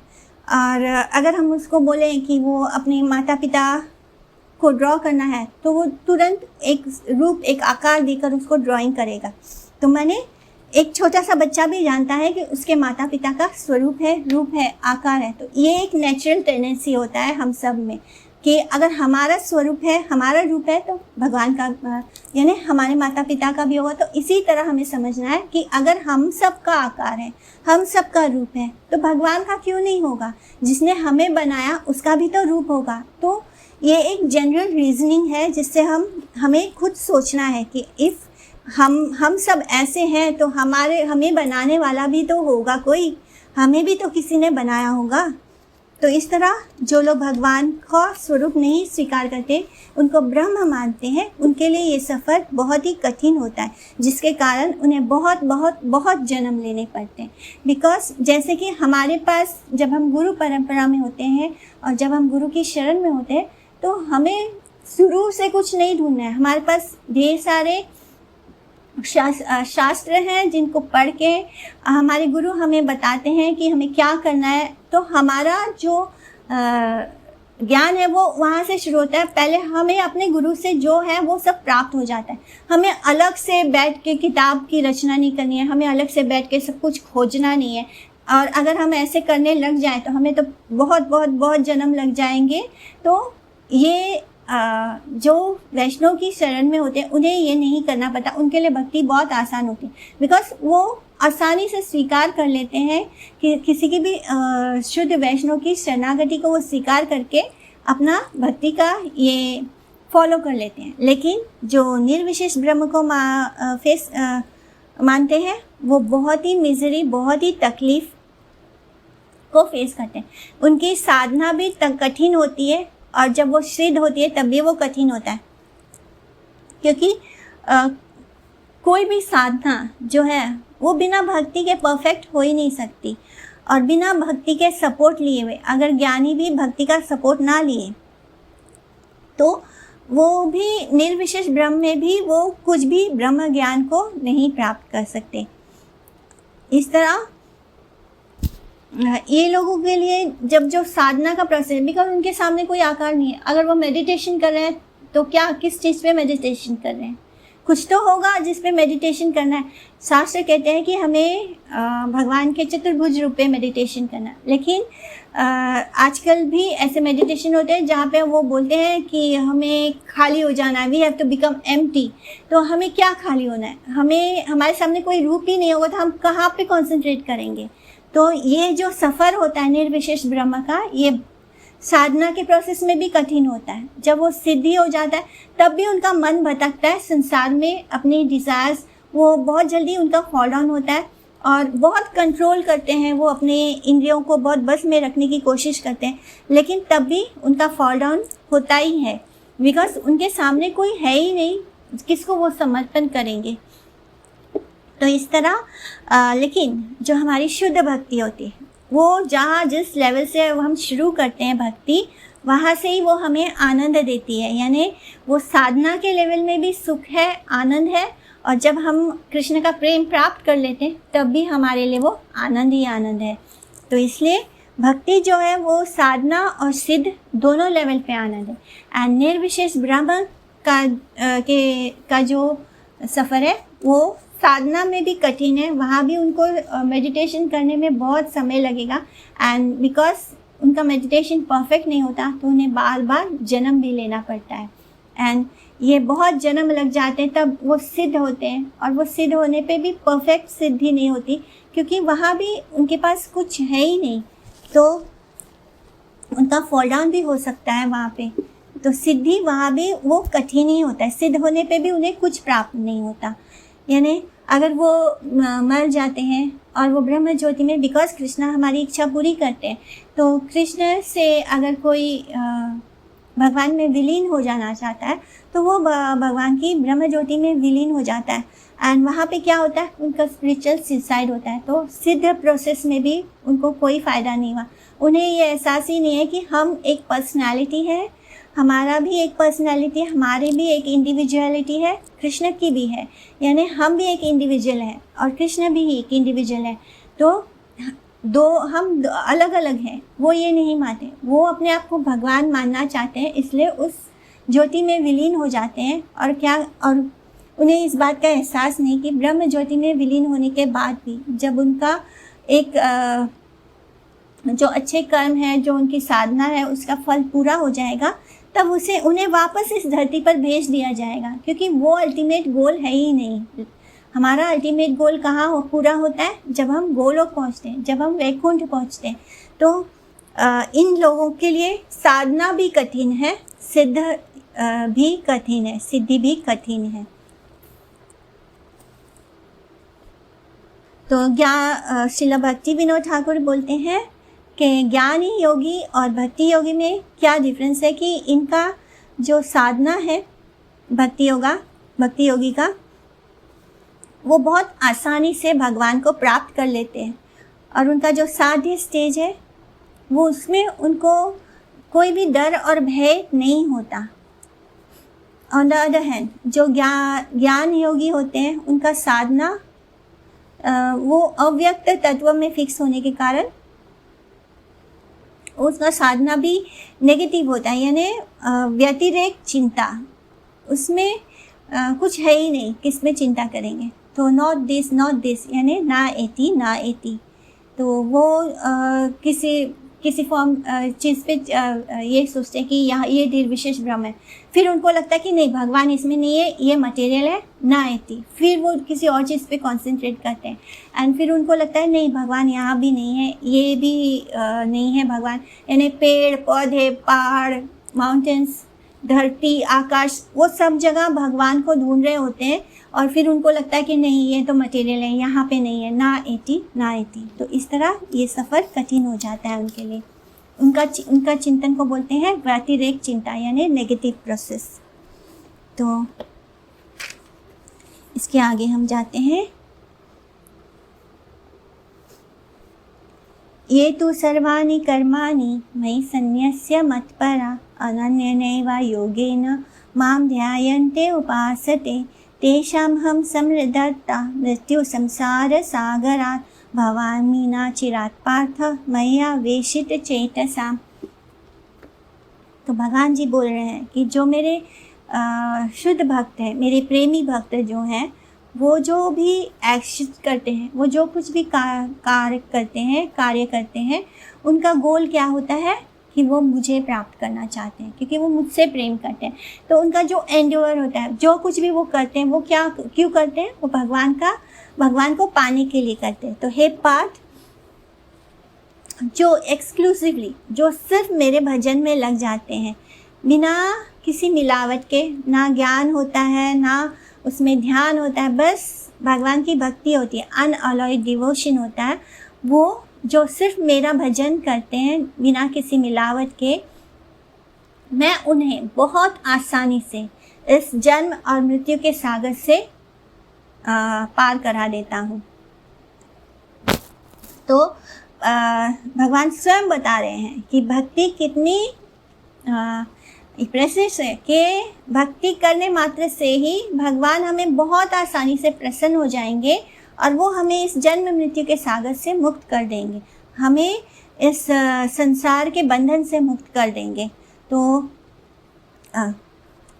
और अगर हम उसको बोलें कि वो अपने माता पिता को ड्रॉ करना है, तो वो तुरंत एक रूप, एक आकार देकर उसको ड्राइंग करेगा। तो मैंने एक छोटा सा बच्चा भी जानता है कि उसके माता पिता का स्वरूप है, रूप है, आकार है। तो ये एक नेचुरल टेंडेंसी होता है हम सब में कि अगर हमारा स्वरूप है, हमारा रूप है, तो भगवान का यानी हमारे माता पिता का भी होगा। तो इसी तरह हमें समझना है कि अगर हम सब का आकार है, हम सब का रूप है, तो भगवान का क्यों नहीं होगा? जिसने हमें बनाया उसका भी तो रूप होगा। तो ये एक जनरल रीजनिंग है जिससे हमें खुद सोचना है कि इफ़ हम सब ऐसे हैं तो हमें बनाने वाला भी तो होगा कोई, हमें भी तो किसी ने बनाया होगा। तो इस तरह जो लोग भगवान का स्वरूप नहीं स्वीकार करते, उनको ब्रह्म मानते हैं, उनके लिए ये सफ़र बहुत ही कठिन होता है, जिसके कारण उन्हें बहुत बहुत बहुत जन्म लेने पड़ते हैं। बिकॉज जैसे कि हमारे पास जब हम गुरु परंपरा में होते हैं और जब हम गुरु की शरण में होते हैं, तो हमें शुरू से कुछ नहीं ढूंढना है। हमारे पास ढेर सारे शास्त्र हैं जिनको पढ़ के हमारे गुरु हमें बताते हैं कि हमें क्या करना है। तो हमारा जो ज्ञान है वो वहाँ से शुरू होता है। पहले हमें अपने गुरु से जो है वो सब प्राप्त हो जाता है। हमें अलग से बैठ के किताब की रचना नहीं करनी है, हमें अलग से बैठ के सब कुछ खोजना नहीं है। और अगर हम ऐसे करने लग जाएं तो हमें तो बहुत बहुत बहुत जन्म लग जाएंगे। तो ये जो वैष्णव की शरण में होते हैं उन्हें ये नहीं करना पड़ता, उनके लिए भक्ति बहुत आसान होती है। बिकॉज वो आसानी से स्वीकार कर लेते हैं कि किसी की भी शुद्ध वैष्णव की शरणागति को वो स्वीकार करके अपना भक्ति का ये फॉलो कर लेते हैं। लेकिन जो निर्विशेष ब्रह्म को मानते हैं वो बहुत ही मिजरी, बहुत ही तकलीफ को फेस करते हैं। उनकी साधना भी कठिन होती है, और जब वो सिद्ध होती है तब भी वो कठिन होता है, क्योंकि कोई भी साधना जो है वो बिना भक्ति के परफेक्ट हो ही नहीं सकती। और बिना भक्ति के सपोर्ट लिए हुए, अगर ज्ञानी भी भक्ति का सपोर्ट ना लिए, तो वो भी निर्विशेष ब्रह्म में भी वो कुछ भी ब्रह्म ज्ञान को नहीं प्राप्त कर सकते। इस तरह ये लोगों के लिए जब जो साधना का प्रोसेस, बिकॉज उनके सामने कोई आकार नहीं है। अगर वो मेडिटेशन कर रहे हैं तो क्या, किस चीज़ पे मेडिटेशन कर रहे हैं? कुछ तो होगा जिस पे मेडिटेशन करना है। शास्त्र कहते हैं कि हमें भगवान के चतुर्भुज रूप पे मेडिटेशन करना है, लेकिन आजकल भी ऐसे मेडिटेशन होते हैं जहाँ पे वो बोलते हैं कि हमें खाली हो जाना है, we have to become empty. तो हमें क्या खाली होना है? हमें, हमारे सामने कोई रूप ही नहीं होगा तो हम कहाँ पे कंसंट्रेट करेंगे? तो ये जो सफ़र होता है निर्विशेष ब्रह्म का, ये साधना के प्रोसेस में भी कठिन होता है। जब वो सिद्धि हो जाता है तब भी उनका मन भटकता है संसार में, अपनी डिज़ायर्स, वो बहुत जल्दी उनका फॉल डाउन होता है और बहुत कंट्रोल करते हैं, वो अपने इंद्रियों को बहुत बस में रखने की कोशिश करते हैं, लेकिन तब भी उनका फॉल डाउन होता ही है, बिकॉज उनके सामने कोई है ही नहीं किसको वो समर्पण करेंगे। तो इस तरह लेकिन जो हमारी शुद्ध भक्ति होती है, वो जहाँ जिस लेवल से हम शुरू करते हैं भक्ति, वहाँ से ही वो हमें आनंद देती है। यानी वो साधना के लेवल में भी सुख है, आनंद है, और जब हम कृष्ण का प्रेम प्राप्त कर लेते हैं तब भी हमारे लिए वो आनंद ही आनंद है। तो इसलिए भक्ति जो है वो साधना और सिद्ध दोनों लेवल पे आनंद है। एंड निर्विशेष ब्रह्म का जो सफ़र है वो साधना में भी कठिन है, वहाँ भी उनको मेडिटेशन करने में बहुत समय लगेगा, एंड बिकॉज उनका मेडिटेशन परफेक्ट नहीं होता तो उन्हें बार बार जन्म भी लेना पड़ता है, एंड ये बहुत जन्म लग जाते हैं तब वो सिद्ध होते हैं। और वो सिद्ध होने पे भी परफेक्ट सिद्धि नहीं होती, क्योंकि वहाँ भी उनके पास कुछ है ही नहीं, तो उनका फॉल डाउन भी हो सकता है वहाँ पे। तो सिद्धि वहाँ भी वो कठिन ही होता है, सिद्ध होने पे भी उन्हें कुछ प्राप्त नहीं होता। यानी अगर वो मर जाते हैं और वो ब्रह्म ज्योति में, बिकॉज कृष्ण हमारी इच्छा पूरी करते हैं, तो कृष्ण से अगर कोई भगवान में विलीन हो जाना चाहता है तो वो भगवान की ब्रह्म ज्योति में विलीन हो जाता है, एंड वहाँ पे क्या होता है, उनका स्पिरिचुअल सुसाइड होता है। तो सिद्ध प्रोसेस में भी उनको कोई फ़ायदा नहीं हुआ। उन्हें ये एहसास ही नहीं है कि हम एक पर्सनालिटी है, हमारा भी एक पर्सनालिटी है, हमारे भी एक इंडिविजुअलिटी है, कृष्ण की भी है। यानी हम भी एक इंडिविजुअल हैं और कृष्ण भी एक इंडिविजुअल है। तो हम अलग अलग हैं, वो ये नहीं मानते, वो अपने आप को भगवान मानना चाहते हैं, इसलिए उस ज्योति में विलीन हो जाते हैं। और उन्हें इस बात का एहसास नहीं कि ब्रह्म ज्योति में विलीन होने के बाद भी जब उनका एक जो अच्छे कर्म है, जो उनकी साधना है, उसका फल पूरा हो जाएगा, तब उन्हें वापस इस धरती पर भेज दिया जाएगा, क्योंकि वो अल्टीमेट गोल है ही नहीं। हमारा अल्टीमेट गोल कहाँ पूरा होता है? जब हम गोलोक पहुँचते हैं, जब हम वैकुंठ पहुँचते हैं। तो इन लोगों के लिए साधना भी कठिन है, सिद्ध भी कठिन है, सिद्धि भी कठिन है। तो श्रील भक्ति विनोद ठाकुर बोलते हैं कि ज्ञानी योगी और भक्ति योगी में क्या डिफरेंस है, कि इनका जो साधना है भक्ति योगी का, वो बहुत आसानी से भगवान को प्राप्त कर लेते हैं, और उनका जो साध्य स्टेज है वो उसमें उनको कोई भी डर और भय नहीं होता। ऑन द अदर हैंड जो ज्ञान योगी होते हैं, उनका साधना वो अव्यक्त तत्व में फिक्स होने के कारण उसका साधना भी नेगेटिव होता है, यानी व्यतिरेक चिंता, उसमें कुछ है ही नहीं, किस में चिंता करेंगे। तो नॉट दिस यानी ना एती, तो वो किसी फॉर्म चीज़ पे ये सोचते हैं कि यहाँ ये निर्विशेष ब्रह्म है, फिर उनको लगता है कि नहीं भगवान इसमें नहीं है, ये मटेरियल है, ना एती, फिर वो किसी और चीज़ पे कंसंट्रेट करते हैं, एंड फिर उनको लगता है नहीं भगवान यहाँ भी नहीं है, ये भी नहीं है भगवान। यानी पेड़ पौधे, पहाड़, माउंटेन्स, धरती, आकाश, वो सब जगह भगवान को ढूंढ रहे होते हैं, और फिर उनको लगता है कि नहीं ये तो मटेरियल है, यहाँ पे नहीं है, ना एती। तो इस तरह ये सफ़र कठिन हो जाता है उनके लिए। उनका चिंतन को बोलते हैं व्यतिरेक चिंता, यानी नेगेटिव प्रोसेस। तो इसके आगे हम जाते हैं। ये तो सर्वाणि कर्माणि मयि सन्न्यस्य मत्परा अनन्येनैव योगेन मां ध्यायन्ते उपासते तेषामहं समृद्धता मृत्यु संसार सागरात् भवामि न चिरात् पार्थ मया वेशित चेतसा। तो भगवान जी बोल रहे हैं कि जो मेरे शुद्ध भक्त हैं, मेरे प्रेमी भक्त जो हैं, वो जो भी एक्शन करते हैं, वो जो कुछ भी कार्य करते हैं, उनका गोल क्या होता है कि वो मुझे प्राप्त करना चाहते हैं, क्योंकि वो मुझसे प्रेम करते हैं। तो उनका जो एंड्योर होता है, जो कुछ भी वो करते हैं, वो क्यों करते हैं? वो भगवान को पाने के लिए करते हैं। तो हे पार्थ, जो एक्सक्लूसिवली, जो सिर्फ मेरे भजन में लग जाते हैं, बिना किसी मिलावट के, ना ज्ञान होता है, ना उसमें ध्यान होता है, बस भगवान की भक्ति होती है, अनअलॉयड डिवोशन होता है, वो जो सिर्फ मेरा भजन करते हैं बिना किसी मिलावट के, मैं उन्हें बहुत आसानी से इस जन्म और मृत्यु के सागर से पार करा देता हूँ। तो भगवान स्वयं बता रहे हैं कि भक्ति कितनी प्रेसियस है, कि भक्ति करने मात्र से ही भगवान हमें बहुत आसानी से प्रसन्न हो जाएंगे और वो हमें इस जन्म मृत्यु के सागर से मुक्त कर देंगे, हमें इस संसार के बंधन से मुक्त कर देंगे। तो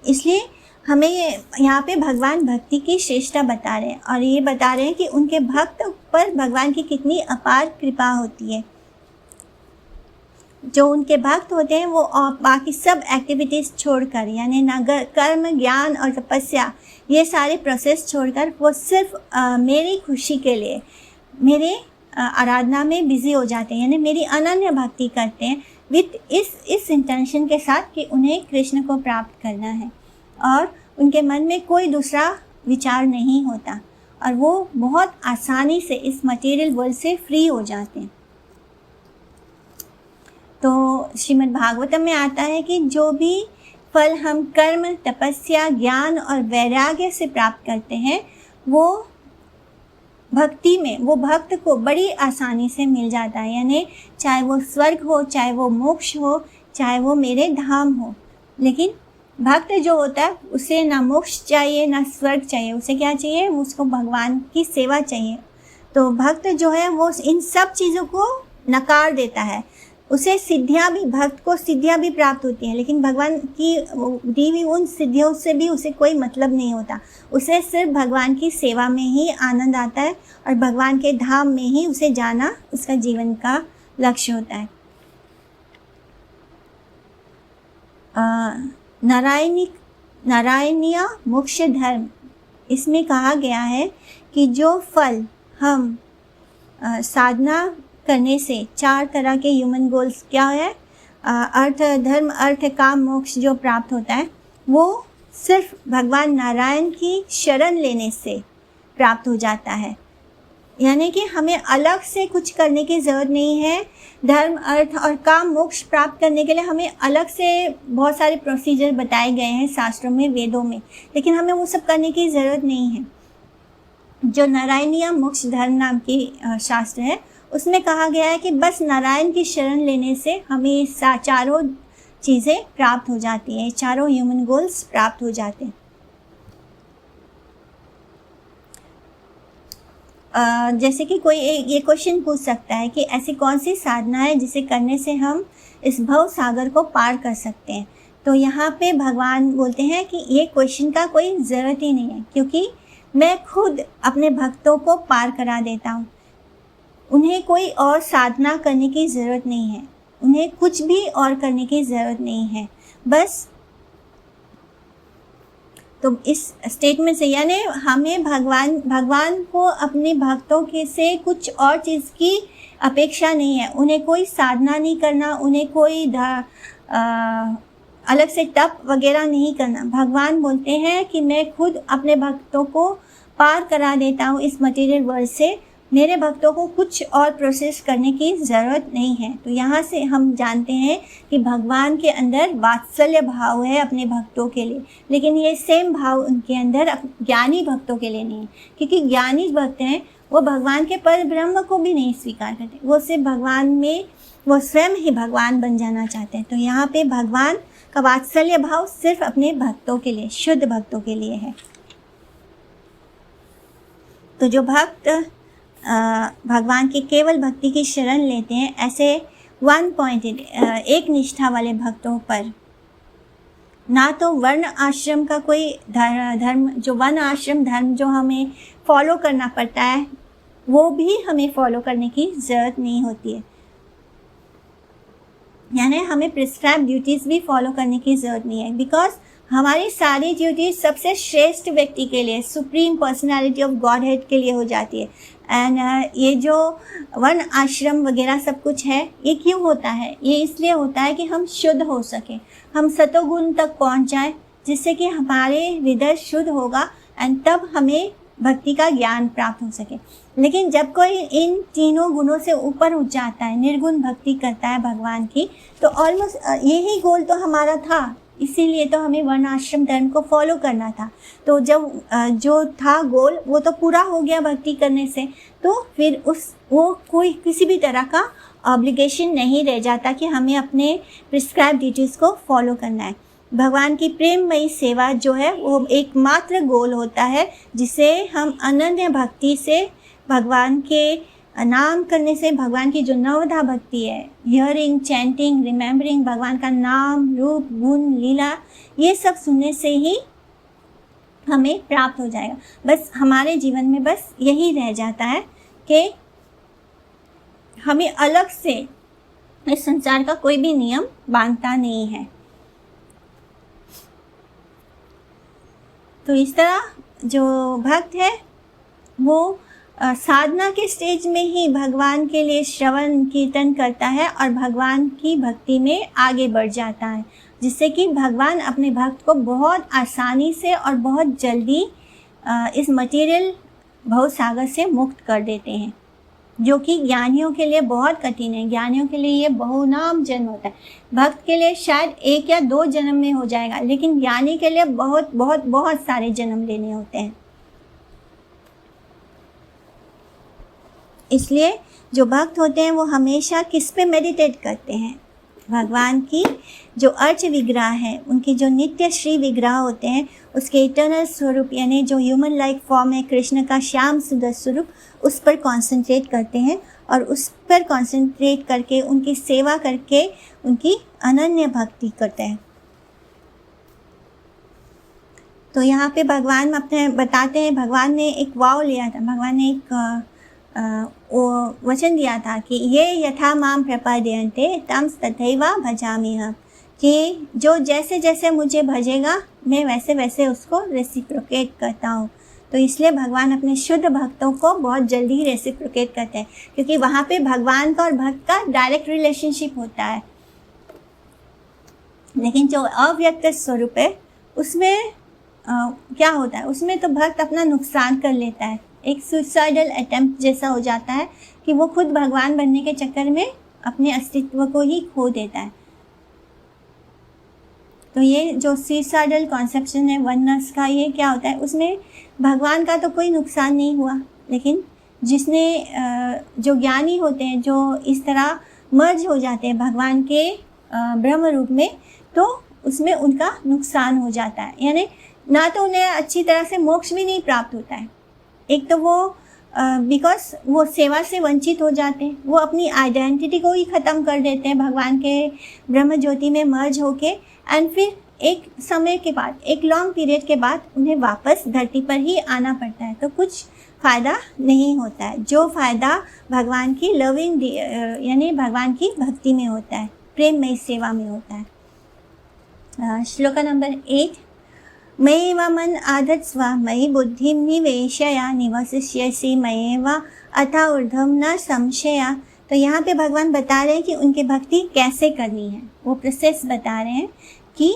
इसलिए हमें यहाँ पे भगवान भक्ति की श्रेष्ठता बता रहे हैं, और ये बता रहे हैं कि उनके भक्त पर भगवान की कितनी अपार कृपा होती है। जो उनके भक्त होते हैं वो बाकी सब एक्टिविटीज़ छोड़कर, यानी नगर कर्म, ज्ञान और तपस्या, ये सारे प्रोसेस छोड़कर वो सिर्फ मेरी खुशी के लिए, मेरे आराधना में बिजी हो जाते हैं, यानी मेरी अनन्य भक्ति करते हैं विथ इस इंटेंशन के साथ कि उन्हें कृष्ण को प्राप्त करना है, और उनके मन में कोई दूसरा विचार नहीं होता, और वो बहुत आसानी से इस मटेरियल वर्ल्ड से फ्री हो जाते हैं। तो श्रीमद् भागवतम में आता है कि जो भी फल हम कर्म, तपस्या, ज्ञान और वैराग्य से प्राप्त करते हैं, वो भक्ति में वो भक्त को बड़ी आसानी से मिल जाता है, यानी चाहे वो स्वर्ग हो, चाहे वो मोक्ष हो, चाहे वो मेरे धाम हो। लेकिन भक्त जो होता है उसे ना मोक्ष चाहिए ना स्वर्ग चाहिए, उसे क्या चाहिए? उसको भगवान की सेवा चाहिए। तो भक्त जो है वो इन सब चीज़ों को नकार देता है, उसे सिद्धियाँ भी, भक्त को सिद्धियाँ भी प्राप्त होती हैं, लेकिन भगवान की दी हुई उन सिद्धियों से भी उसे कोई मतलब नहीं होता। उसे सिर्फ भगवान की सेवा में ही आनंद आता है, और भगवान के धाम में ही उसे जाना उसका जीवन का लक्ष्य होता है। नारायणीय मोक्ष धर्म, इसमें कहा गया है कि जो फल हम साधना करने से 4 तरह के ह्यूमन गोल्स क्या है, अर्थ, धर्म, अर्थ, काम, मोक्ष जो प्राप्त होता है, वो सिर्फ भगवान नारायण की शरण लेने से प्राप्त हो जाता है। यानी कि हमें अलग से कुछ करने की ज़रूरत नहीं है। धर्म, अर्थ और काम, मोक्ष प्राप्त करने के लिए हमें अलग से बहुत सारे प्रोसीजर बताए गए हैं शास्त्रों में, वेदों में, लेकिन हमें वो सब करने की ज़रूरत नहीं है। जो नारायणीय मोक्ष धर्म नाम की शास्त्र है, उसमें कहा गया है कि बस नारायण की शरण लेने से हमें चारों चीज़ें प्राप्त हो जाती हैं, चारों ह्यूमन गोल्स प्राप्त हो जाते हैं। जैसे कि कोई ये क्वेश्चन पूछ सकता है कि ऐसी कौन सी साधना है जिसे करने से हम इस भव सागर को पार कर सकते हैं। तो यहाँ पे भगवान बोलते हैं कि ये क्वेश्चन का कोई ज़रूरत ही नहीं है, क्योंकि मैं खुद अपने भक्तों को पार करा देता हूँ। उन्हें कोई और साधना करने की ज़रूरत नहीं है, उन्हें कुछ भी और करने की ज़रूरत नहीं है। बस तो इस स्टेटमेंट से, यानी हमें भगवान को अपने भक्तों के से कुछ और चीज़ की अपेक्षा नहीं है। उन्हें कोई साधना नहीं करना, उन्हें कोई अलग से तप वगैरह नहीं करना। भगवान बोलते हैं कि मैं खुद अपने भक्तों को पार करा देता हूँ इस मटेरियल वर्ल्ड से, मेरे भक्तों को कुछ और प्रोसेस करने की ज़रूरत नहीं है। तो यहाँ से हम जानते हैं कि भगवान के अंदर वात्सल्य भाव है अपने भक्तों के लिए, लेकिन ये सेम भाव उनके अंदर ज्ञानी भक्तों के लिए नहीं है, क्योंकि ज्ञानी भक्त हैं वो भगवान के पर ब्रह्म को भी नहीं स्वीकार करते, वो सिर्फ भगवान में, वो स्वयं ही भगवान बन जाना चाहते हैं। तो यहाँ पे भगवान का वात्सल्य भाव सिर्फ अपने भक्तों के लिए, शुद्ध भक्तों के लिए है। तो जो भक्त भगवान की केवल भक्ति की शरण लेते हैं, ऐसे 1 पॉइंटेड एक निष्ठा वाले भक्तों पर ना तो वर्ण आश्रम का कोई धर्म, जो वर्ण आश्रम धर्म जो हमें फॉलो करना पड़ता है वो भी हमें फॉलो करने की ज़रूरत नहीं होती है, यानी हमें प्रिस्क्राइब ड्यूटीज़ भी फॉलो करने की ज़रूरत नहीं है, बिकॉज हमारी सारी ड्यूटीज सबसे श्रेष्ठ व्यक्ति के लिए, supreme personality of God head के लिए हो जाती है। एंड ये जो वर्ण आश्रम वगैरह सब कुछ है, ये क्यों होता है? ये इसलिए होता है कि हम शुद्ध हो सकें, हम सतोगुण तक पहुंच जाएं, जिससे कि हमारे हृदय शुद्ध होगा एंड तब हमें भक्ति का ज्ञान प्राप्त हो सके। लेकिन जब कोई इन तीनों गुणों से ऊपर उठ जाता है, निर्गुण भक्ति करता है भगवान की, तो ऑलमोस्ट यही गोल तो हमारा था, इसीलिए तो हमें वर्ण आश्रम धर्म को फॉलो करना था। तो जब जो था गोल वो तो पूरा हो गया भक्ति करने से, तो फिर वो कोई किसी भी तरह का ऑब्लिगेशन नहीं रह जाता कि हमें अपने प्रिस्क्राइब ड्यूटीज़ को फॉलो करना है। भगवान की प्रेममयी सेवा जो है वो एकमात्र गोल होता है, जिसे हम अनन्य भक्ति से भगवान के नाम करने से, भगवान की जो नवधा भक्ति है, हियरिंग, चैंटिंग, रिमेम्बरिंग, भगवान का नाम, रूप, गुण, लीला, ये सब सुनने से ही हमें प्राप्त हो जाएगा। बस हमारे जीवन में बस यही रह जाता है कि हमें अलग से इस संसार का कोई भी नियम बांधता नहीं है। तो इस तरह जो भक्त है वो साधना के स्टेज में ही भगवान के लिए श्रवण कीर्तन करता है और भगवान की भक्ति में आगे बढ़ जाता है, जिससे कि भगवान अपने भक्त को बहुत आसानी से और बहुत जल्दी इस मटेरियल भवसागर से मुक्त कर देते हैं, जो कि ज्ञानियों के लिए बहुत कठिन है। ज्ञानियों के लिए ये बहुनाम जन्म होता है, भक्त के लिए शायद 1 या 2 जन्म में हो जाएगा, लेकिन ज्ञानी के लिए बहुत बहुत बहुत सारे जन्म लेने होते हैं। इसलिए जो भक्त होते हैं वो हमेशा किस पे मेडिटेट करते हैं? भगवान की जो अर्च विग्रह है, उनके जो नित्य श्री विग्रह होते हैं, उसके इटर्नल स्वरूप यानी जो ह्यूमन लाइक फॉर्म है कृष्ण का श्याम सुंदर स्वरूप, उस पर कॉन्सेंट्रेट करते हैं और उस पर कॉन्सेंट्रेट करके उनकी सेवा करके उनकी अनन्य भक्ति करते हैं। तो यहाँ पे भगवान अपने बताते हैं, भगवान ने एक वाव लिया था, भगवान ने एक वचन दिया था कि ये यथा माम प्रपद्यन्ते तम तथैवा भजाम्यहम्, कि जो जैसे जैसे मुझे भजेगा मैं वैसे वैसे उसको रेसिप्रोकेट करता हूँ। तो इसलिए भगवान अपने शुद्ध भक्तों को बहुत जल्दी रेसिप्रोकेट करते हैं, क्योंकि वहाँ पे भगवान का और भक्त का डायरेक्ट रिलेशनशिप होता है। लेकिन जो अव्यक्त स्वरूप है उसमें क्या होता है? उसमें तो भक्त अपना नुकसान कर लेता है, एक सुसाइडल अटेम्प्ट जैसा हो जाता है कि वो खुद भगवान बनने के चक्कर में अपने अस्तित्व को ही खो देता है। तो ये जो सुसाइडल कॉन्सेप्शन है वननेस का, ये क्या होता है? उसमें भगवान का तो कोई नुकसान नहीं हुआ, लेकिन जिसने जो ज्ञानी होते हैं जो इस तरह मर्ज हो जाते हैं भगवान के ब्रह्म रूप में, तो उसमें उनका नुकसान हो जाता है। यानी ना तो उन्हें अच्छी तरह से मोक्ष भी नहीं प्राप्त होता है, एक तो वो बिकॉज वो सेवा से वंचित हो जाते हैं, वो अपनी आइडेंटिटी को ही ख़त्म कर देते हैं भगवान के ब्रह्म ज्योति में मर्ज होके, एंड फिर एक समय के बाद, एक लॉन्ग पीरियड के बाद उन्हें वापस धरती पर ही आना पड़ता है। तो कुछ फ़ायदा नहीं होता है, जो फ़ायदा भगवान की लविंग यानी भगवान की भक्ति में होता है, प्रेममयी सेवा में होता है। श्लोका नंबर 8, मयेव मन आधत्स्व मयि बुद्धिं निवेशया निवसिष्यसि मयेव अथा ऊर्ध्वं न संशया। तो यहाँ पे भगवान बता रहे हैं कि उनकी भक्ति कैसे करनी है, वो प्रोसेस बता रहे हैं कि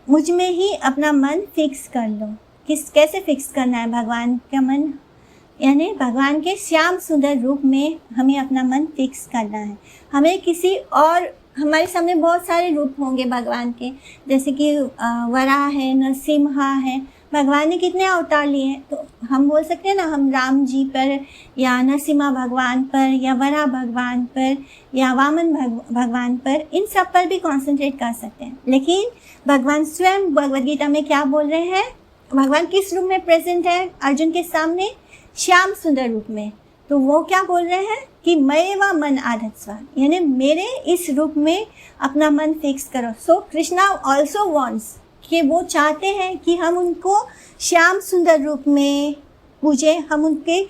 मुझ में ही अपना मन फिक्स कर लो। कैसे फिक्स करना है भगवान का मन? यानी भगवान के श्याम सुंदर रूप में हमें अपना मन फिक्स करना है। हमें किसी और, हमारे सामने बहुत सारे रूप होंगे भगवान के, जैसे कि वराह है, नरसिम्हा है, भगवान ने कितने अवतार लिए हैं। तो हम बोल सकते हैं ना, हम राम जी पर या नरसिम्हा भगवान पर या वराह भगवान पर या वामन भगवान पर, इन सब पर भी कॉन्सेंट्रेट कर सकते हैं। लेकिन भगवान स्वयं भगवद गीता में क्या बोल रहे हैं? भगवान किस रूप में प्रेजेंट है अर्जुन के सामने? श्याम सुंदर रूप में। तो वो क्या बोल रहे हैं कि मैं व मन आधत्स्व, यानी मेरे इस रूप में अपना मन फिक्स करो। सो कृष्णा ऑल्सो वॉन्ट्स, कि वो चाहते हैं कि हम उनको श्याम सुंदर रूप में पूजे, हम उनके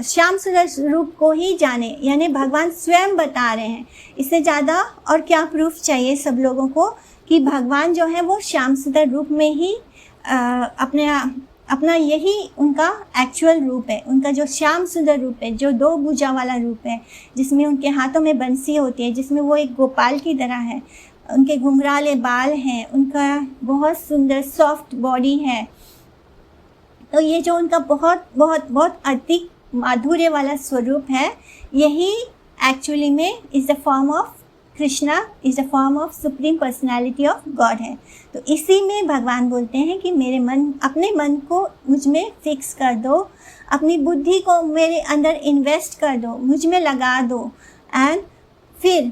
श्याम सुंदर रूप को ही जाने, यानी भगवान स्वयं बता रहे हैं। इससे ज़्यादा और क्या प्रूफ चाहिए सब लोगों को कि भगवान जो है वो श्याम सुंदर रूप में ही अपना यही उनका एक्चुअल रूप है। उनका जो श्याम सुंदर रूप है, जो 2 भुजा वाला रूप है, जिसमें उनके हाथों में बंसी होती है, जिसमें वो एक गोपाल की तरह है, उनके घुंघराले बाल हैं, उनका बहुत सुंदर सॉफ्ट बॉडी है। तो ये जो उनका बहुत बहुत बहुत अधिक माधुर्य वाला स्वरूप है, यही एक्चुअली में is the form of Krishna, is the form of supreme personality of God है। तो इसी में भगवान बोलते हैं कि अपने मन को मुझ में फिक्स कर दो, अपनी बुद्धि को मेरे अंदर इन्वेस्ट कर दो, मुझ में लगा दो, एंड फिर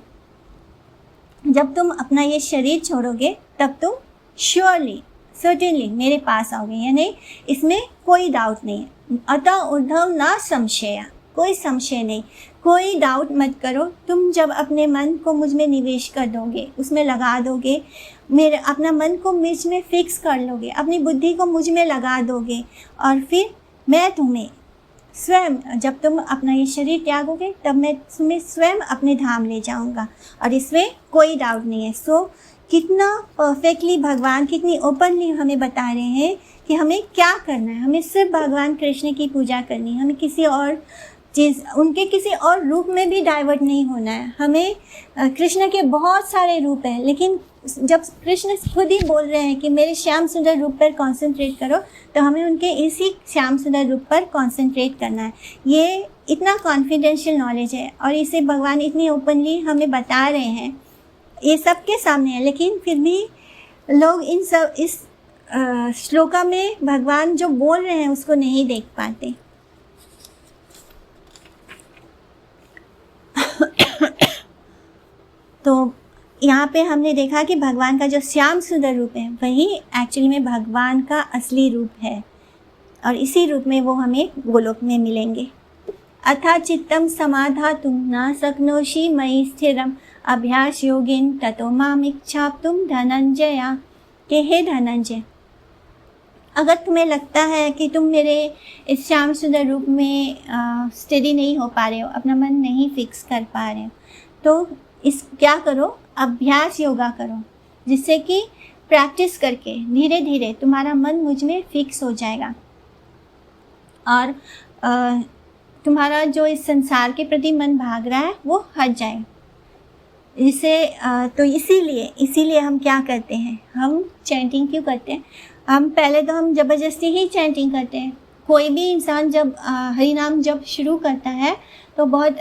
जब तुम अपना ये शरीर छोड़ोगे तब तुम श्योरली सर्टेनली मेरे पास आओगे, यानी इसमें कोई डाउट नहीं है। अतः उद्धव ना संशय, कोई संशय नहीं, कोई डाउट मत करो। तुम जब अपने मन को मुझ में निवेश कर दोगे, उसमें लगा दोगे, अपना मन को मुझ में फिक्स कर लोगे, अपनी बुद्धि को मुझ में लगा दोगे, और फिर मैं तुम्हें स्वयं, जब तुम अपना ये शरीर त्यागोगे तब मैं तुम्हें स्वयं अपने धाम ले जाऊंगा, और इसमें कोई डाउट नहीं है। सो कितना परफेक्टली भगवान कितनी ओपनली हमें बता रहे हैं कि हमें क्या करना है। हमें सिर्फ भगवान कृष्ण की पूजा करनी है, हमें किसी और चीज़, उनके किसी और रूप में भी डाइवर्ट नहीं होना है। हमें कृष्ण के बहुत सारे रूप हैं, लेकिन जब कृष्ण खुद ही बोल रहे हैं कि मेरे श्याम सुंदर रूप पर कॉन्सेंट्रेट करो, तो हमें उनके इसी श्याम सुंदर रूप पर कॉन्सेंट्रेट करना है। ये इतना कॉन्फिडेंशियल नॉलेज है और इसे भगवान इतनी ओपनली हमें बता रहे हैं, ये सबके सामने है, लेकिन फिर भी लोग इस श्लोका में भगवान जो बोल रहे हैं उसको नहीं देख पाते। तो यहाँ पे हमने देखा कि भगवान का जो श्याम सुंदर रूप है वही एक्चुअली में भगवान का असली रूप है, और इसी रूप में वो हमें गोलोक में मिलेंगे। अथा चित्तम समाधातुं न शक्नोषि मयि स्थिरम अभ्यास योगिन ततो माम इच्छाप्तुं धनंजया। कि हे धनंजय, अगर तुम्हें लगता है कि तुम मेरे इस श्याम सुंदर रूप में स्टेडी नहीं हो पा रहे हो, अपना मन नहीं फिक्स कर पा रहे हो, तो क्या करो, अभ्यास योगा करो, जिससे कि प्रैक्टिस करके धीरे धीरे तुम्हारा मन मुझ में फिक्स हो जाएगा, और तुम्हारा जो इस संसार के प्रति मन भाग रहा है वो हट जाएगा। तो इसीलिए हम क्या करते हैं, हम चैंटिंग क्यों करते हैं? हम ज़बरदस्ती ही चैंटिंग करते हैं। कोई भी इंसान जब हरि नाम जब शुरू करता है तो बहुत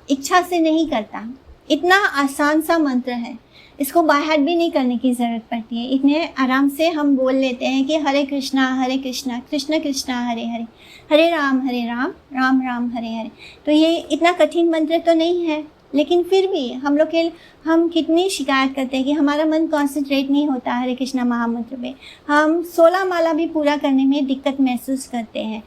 इच्छा से नहीं करता। इतना आसान सा मंत्र है, इसको बाहर भी नहीं करने की ज़रूरत पड़ती है। इतने आराम से हम बोल लेते हैं कि हरे कृष्णा कृष्ण कृष्णा हरे हरे, हरे राम राम राम हरे हरे। तो ये इतना कठिन मंत्र तो नहीं है, लेकिन फिर भी हम कितनी शिकायत करते हैं कि हमारा मन कॉन्सेंट्रेट नहीं होता हरे कृष्णा महामंत्र पे। हम 16 माला भी पूरा करने में दिक्कत महसूस करते हैं।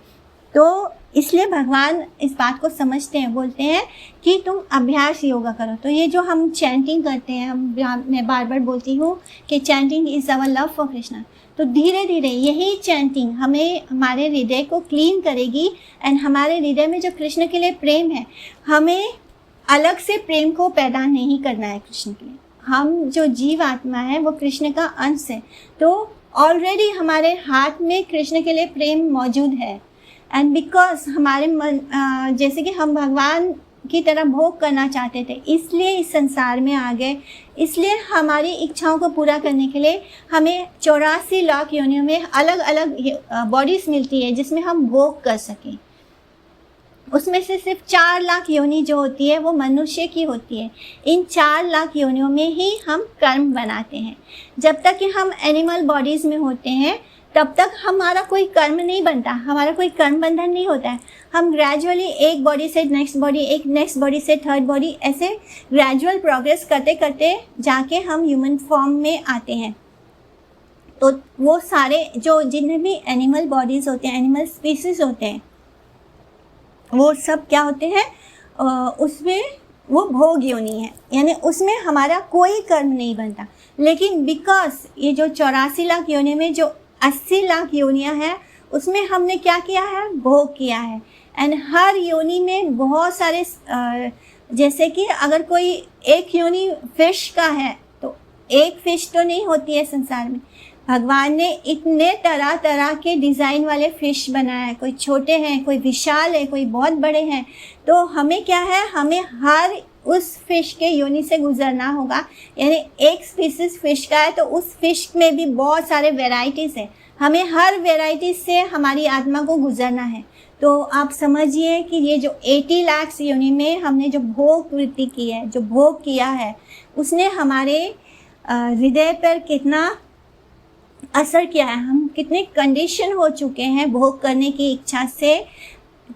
तो इसलिए भगवान इस बात को समझते हैं, बोलते हैं कि तुम अभ्यास योगा करो। तो ये जो हम चैंटिंग करते हैं, मैं बार बार बोलती हूँ कि chanting is our love for Krishna. तो धीरे धीरे यही चैंटिंग हमारे हृदय को क्लीन करेगी, एंड हमारे हृदय में जो कृष्ण के लिए प्रेम है, हमें अलग से प्रेम को पैदा नहीं करना है कृष्ण के लिए। हम जो जीव आत्मा है वो कृष्ण का अंश है, तो ऑलरेडी हमारे हाथ में कृष्ण के लिए प्रेम मौजूद है। एंड बिकॉज हमारे मन जैसे कि हम भगवान की तरह भोग करना चाहते थे, इसलिए इस संसार में आ गए। इसलिए हमारी इच्छाओं को पूरा करने के लिए हमें 84 लाख योनियों में अलग अलग बॉडीज़ मिलती है जिसमें हम भोग कर सकें। उसमें से सिर्फ 4 लाख योनि जो होती है वो मनुष्य की होती है। इन 4 लाख योनियों में ही हम कर्म बनाते हैं। जब तक कि हम एनिमल बॉडीज़ में होते हैं तब तक हमारा कोई कर्म नहीं बनता, हमारा कोई कर्म बंधन नहीं होता है। हम ग्रेजुअली एक बॉडी से नेक्स्ट बॉडी, एक नेक्स्ट बॉडी से थर्ड बॉडी, ऐसे ग्रेजुअल प्रोग्रेस करते करते जाके हम ह्यूमन फॉर्म में आते हैं। तो वो सारे जितने भी एनिमल बॉडीज़ होते हैं, एनिमल स्पीसीज़ होते हैं, वो सब क्या होते हैं, उसमें वो भोग योनि है, यानी उसमें हमारा कोई कर्म नहीं बनता। लेकिन बिकॉज ये जो 84 लाख योनि में जो 80 लाख योनियाँ हैं, उसमें हमने क्या किया है, भोग किया है। एंड हर योनि में बहुत सारे जैसे कि अगर कोई एक योनि फिश का है तो एक फिश तो नहीं होती है संसार में। भगवान ने इतने तरह तरह के डिज़ाइन वाले फिश बनाए हैं, कोई छोटे हैं, कोई विशाल है, कोई बहुत बड़े हैं। तो हमें क्या है, हमें हर उस फिश के योनि से गुजरना होगा। यानी एक स्पीसीज फिश का है तो उस फिश में भी बहुत सारे वेराइटीज़ हैं, हमें हर वेराइटी से हमारी आत्मा को गुजरना है। तो आप समझिए कि ये जो 80 लाख योनि में हमने जो भोग वृत्ति की है, जो भोग किया है, उसने हमारे हृदय पर कितना असर किया है। हम कितने कंडीशन हो चुके हैं भोग करने की इच्छा से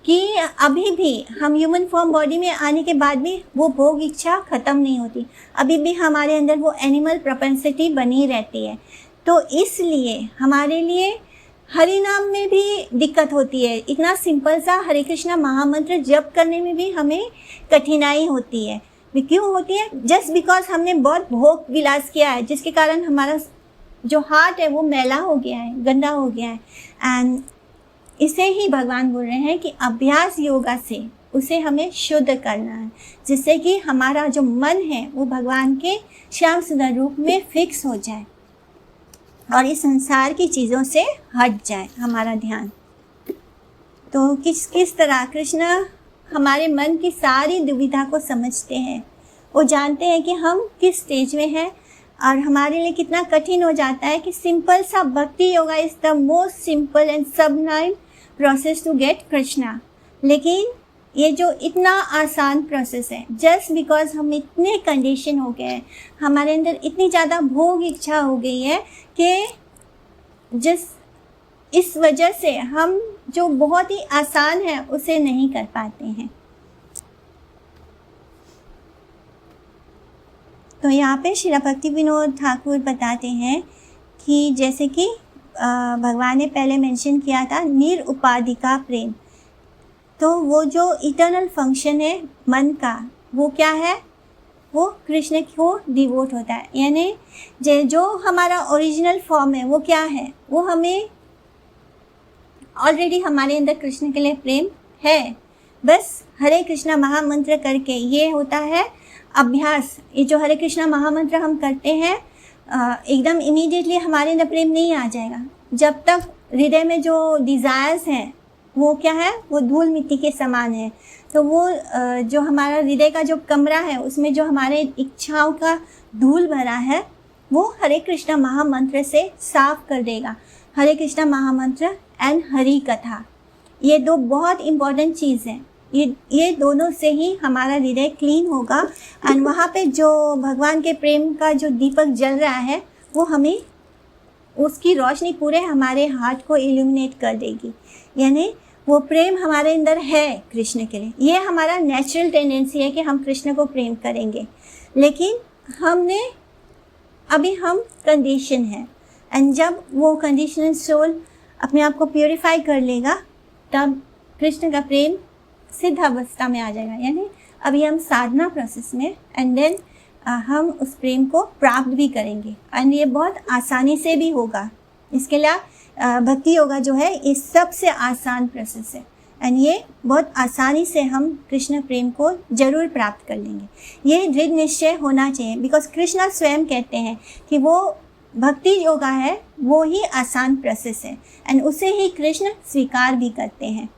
कि अभी भी हम ह्यूमन फॉर्म बॉडी में आने के बाद भी वो भोग इच्छा ख़त्म नहीं होती, अभी भी हमारे अंदर वो एनिमल प्रोपेंसिटी बनी रहती है। तो इसलिए हमारे लिए हरि नाम में भी दिक्कत होती है। इतना सिंपल सा हरे कृष्णा महामंत्र जप करने में भी हमें कठिनाई होती है। क्यों होती है? जस्ट बिकॉज हमने बहुत भोग विलास किया है, जिसके कारण हमारा जो हार्ट है वो मैला हो गया है, गंदा हो गया है। एंड इसे ही भगवान बोल रहे हैं कि अभ्यास योगा से उसे हमें शुद्ध करना है, जिससे कि हमारा जो मन है वो भगवान के श्याम सुंदर रूप में फिक्स हो जाए और इस संसार की चीज़ों से हट जाए हमारा ध्यान। तो किस तरह कृष्ण हमारे मन की सारी दुविधा को समझते हैं। वो जानते हैं कि हम किस स्टेज में हैं और हमारे लिए कितना कठिन हो जाता है कि सिंपल सा bhakti yoga is the most simple and sublime process to get Krishna. लेकिन ये जो इतना आसान प्रोसेस है, जस्ट बिकॉज हम इतने कंडीशन हो गए हैं, हमारे अंदर इतनी ज़्यादा भोग इच्छा हो गई है कि इस वजह से हम जो बहुत ही आसान है उसे नहीं कर पाते हैं। तो यहाँ पे श्री भक्ति विनोद ठाकुर बताते हैं कि जैसे कि भगवान ने पहले मेंशन किया था निरुपाधिका प्रेम, तो वो जो इटर्नल फंक्शन है मन का, वो क्या है, वो कृष्ण को डिवोट होता है। यानी जो हमारा ओरिजिनल फॉर्म है वो क्या है, वो हमें ऑलरेडी हमारे अंदर कृष्ण के लिए प्रेम है। बस हरे कृष्णा महामंत्र करके ये होता है अभ्यास। ये जो हरे कृष्णा महामंत्र हम करते हैं एकदम इमीडिएटली हमारे अंदर प्रेम नहीं आ जाएगा। जब तक हृदय में जो डिज़ायर्स हैं वो क्या है, वो धूल मिट्टी के समान है। तो वो जो हमारा हृदय का जो कमरा है उसमें जो हमारे इच्छाओं का धूल भरा है वो हरे कृष्णा महामंत्र से साफ कर देगा। हरे कृष्णा महामंत्र एंड हरि कथा, ये दो बहुत इम्पॉर्टेंट चीज़ हैं। ये दोनों से ही हमारा हृदय क्लीन होगा एंड वहाँ पे जो भगवान के प्रेम का जो दीपक जल रहा है वो हमें उसकी रोशनी पूरे हमारे हार्ट को इल्यूमिनेट कर देगी। यानी वो प्रेम हमारे अंदर है कृष्ण के लिए। ये हमारा नेचुरल टेंडेंसी है कि हम कृष्ण को प्रेम करेंगे, लेकिन हम कंडीशन है। एंड जब वो कंडीशनल सोल अपने आप को प्योरीफाई कर लेगा तब कृष्ण का प्रेम सिद्ध अवस्था में आ जाएगा। यानी अभी हम साधना प्रोसेस में एंड देन हम उस प्रेम को प्राप्त भी करेंगे एंड ये बहुत आसानी से भी होगा। इसके लिए भक्ति योगा जो है ये सबसे आसान प्रोसेस है एंड ये बहुत आसानी से हम कृष्ण प्रेम को जरूर प्राप्त कर लेंगे। ये दृढ़ निश्चय होना चाहिए बिकॉज कृष्ण स्वयं कहते हैं कि वो भक्ति योगा है, वो ही आसान प्रोसेस है एंड उसे ही कृष्ण स्वीकार भी करते हैं।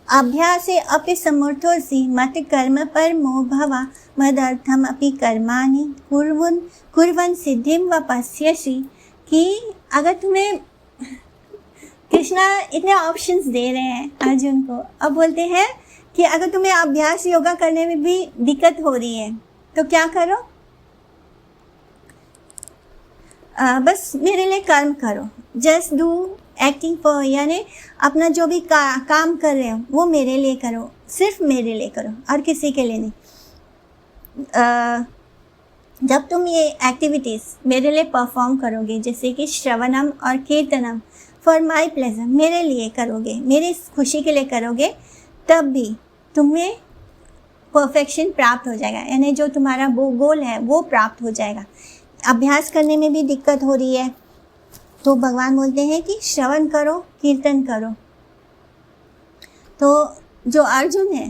अभ्यासे अपि समर्थोऽसि मत कर्म परमो भवा मदर्थम अपि कर्माणि कुर्वन् सिद्धिं व पश्यसि। कि अगर तुम्हें कृष्णा इतने ऑप्शंस दे रहे हैं अर्जुन को, अब बोलते हैं कि अगर तुम्हें अभ्यास योगा करने में भी दिक्कत हो रही है तो क्या करो, बस मेरे लिए कर्म करो, जस्ट डू एक्टिंग फॉर, यानी अपना जो भी काम कर रहे हो वो मेरे लिए करो, सिर्फ मेरे लिए करो और किसी के लिए नहीं। जब तुम ये एक्टिविटीज़ मेरे लिए परफॉर्म करोगे, जैसे कि श्रवणम और कीर्तनम फॉर माई प्लेजर, मेरे लिए करोगे, मेरी खुशी के लिए करोगे, तब भी तुम्हें परफेक्शन प्राप्त हो जाएगा, यानी जो तुम्हारा वो गोल है वो प्राप्त हो जाएगा। अभ्यास करने में भी दिक्कत हो रही है तो भगवान बोलते हैं कि श्रवण करो, कीर्तन करो। तो जो अर्जुन है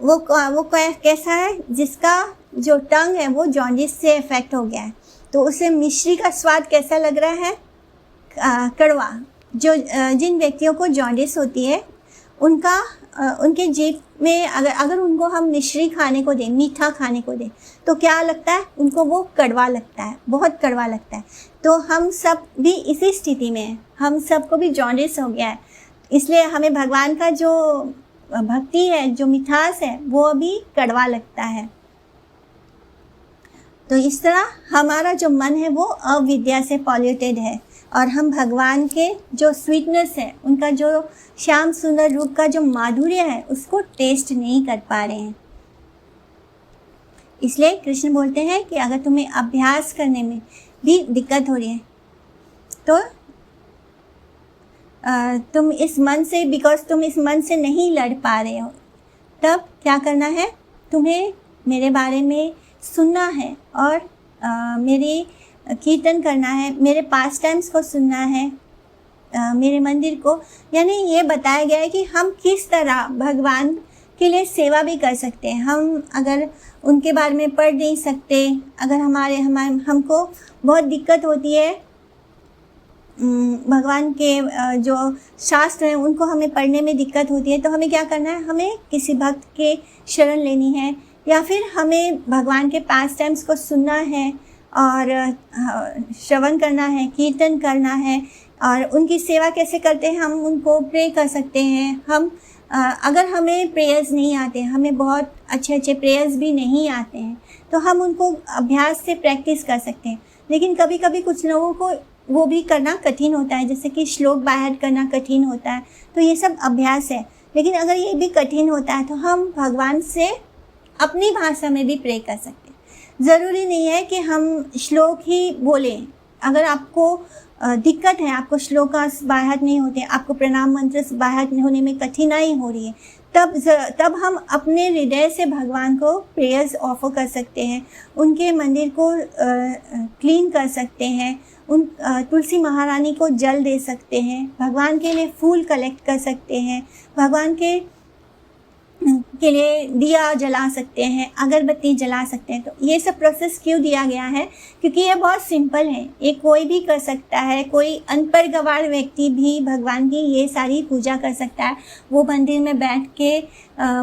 वो कैसा है, जिसका जो टंग है वो जॉन्डिस से इफेक्ट हो गया है, तो उसे मिश्री का स्वाद कैसा लग रहा है, कड़वा। जिन व्यक्तियों को जॉन्डिस होती है उनके जीभ में अगर उनको हम मिश्री खाने को दें, मीठा खाने को दें, तो क्या लगता है उनको, वो कड़वा लगता है, बहुत कड़वा लगता है। तो हम सब भी इसी स्थिति में हैं, हम सबको भी जॉन्डिस हो गया है, इसलिए हमें भगवान का जो भक्ति है, जो मिठास है, वो अभी कड़वा लगता है। तो इस तरह हमारा जो मन है वो अविद्या से पॉल्यूटेड है और हम भगवान के जो स्वीटनेस है, उनका जो श्याम सुंदर रूप का जो माधुर्य है, उसको टेस्ट नहीं कर पा रहे हैं। इसलिए कृष्ण बोलते हैं कि अगर तुम्हें अभ्यास करने में भी दिक्कत हो रही है तो तुम इस मन से नहीं लड़ पा रहे हो, तब क्या करना है, तुम्हें मेरे बारे में सुनना है और मेरे कीर्तन करना है, मेरे पास टाइम्स को सुनना है, मेरे मंदिर को। यानी ये बताया गया है कि हम किस तरह भगवान के लिए सेवा भी कर सकते हैं। हम अगर उनके बारे में पढ़ नहीं सकते, अगर हमको बहुत दिक्कत होती है, भगवान के जो शास्त्र हैं उनको हमें पढ़ने में दिक्कत होती है, तो हमें क्या करना है, हमें किसी भक्त के शरण लेनी है, या फिर हमें भगवान के पास टाइम्स को सुनना है और श्रवण करना है, कीर्तन करना है। और उनकी सेवा कैसे करते हैं, हम उनको प्रे कर सकते हैं। हम अगर हमें प्रेयर्स नहीं आते, हमें बहुत अच्छे प्रेयर्स भी नहीं आते हैं, तो हम उनको अभ्यास से प्रैक्टिस कर सकते हैं। लेकिन कभी कभी कुछ लोगों को वो भी करना कठिन होता है, जैसे कि श्लोक बाहर करना कठिन होता है, तो ये सब अभ्यास है। लेकिन अगर ये भी कठिन होता है तो हम भगवान से अपनी भाषा में भी प्रे कर सकते हैं। ज़रूरी नहीं है कि हम श्लोक ही बोलें। अगर आपको दिक्कत है, आपको श्लोक बाहर नहीं होते, आपको प्रणाम मंत्र बाहर होने में कठिनाई हो रही है, तब हम अपने हृदय से भगवान को प्रेयर्स ऑफर कर सकते हैं, उनके मंदिर को क्लीन कर सकते हैं, तुलसी महारानी को जल दे सकते हैं, भगवान के लिए फूल कलेक्ट कर सकते हैं, भगवान के लिए दिया जला सकते हैं, अगरबत्ती जला सकते हैं। तो ये सब प्रोसेस क्यों दिया गया है, क्योंकि ये बहुत सिंपल है, ये कोई भी कर सकता है। कोई अनपढ़ गवार व्यक्ति भी भगवान की ये सारी पूजा कर सकता है। वो मंदिर में बैठ के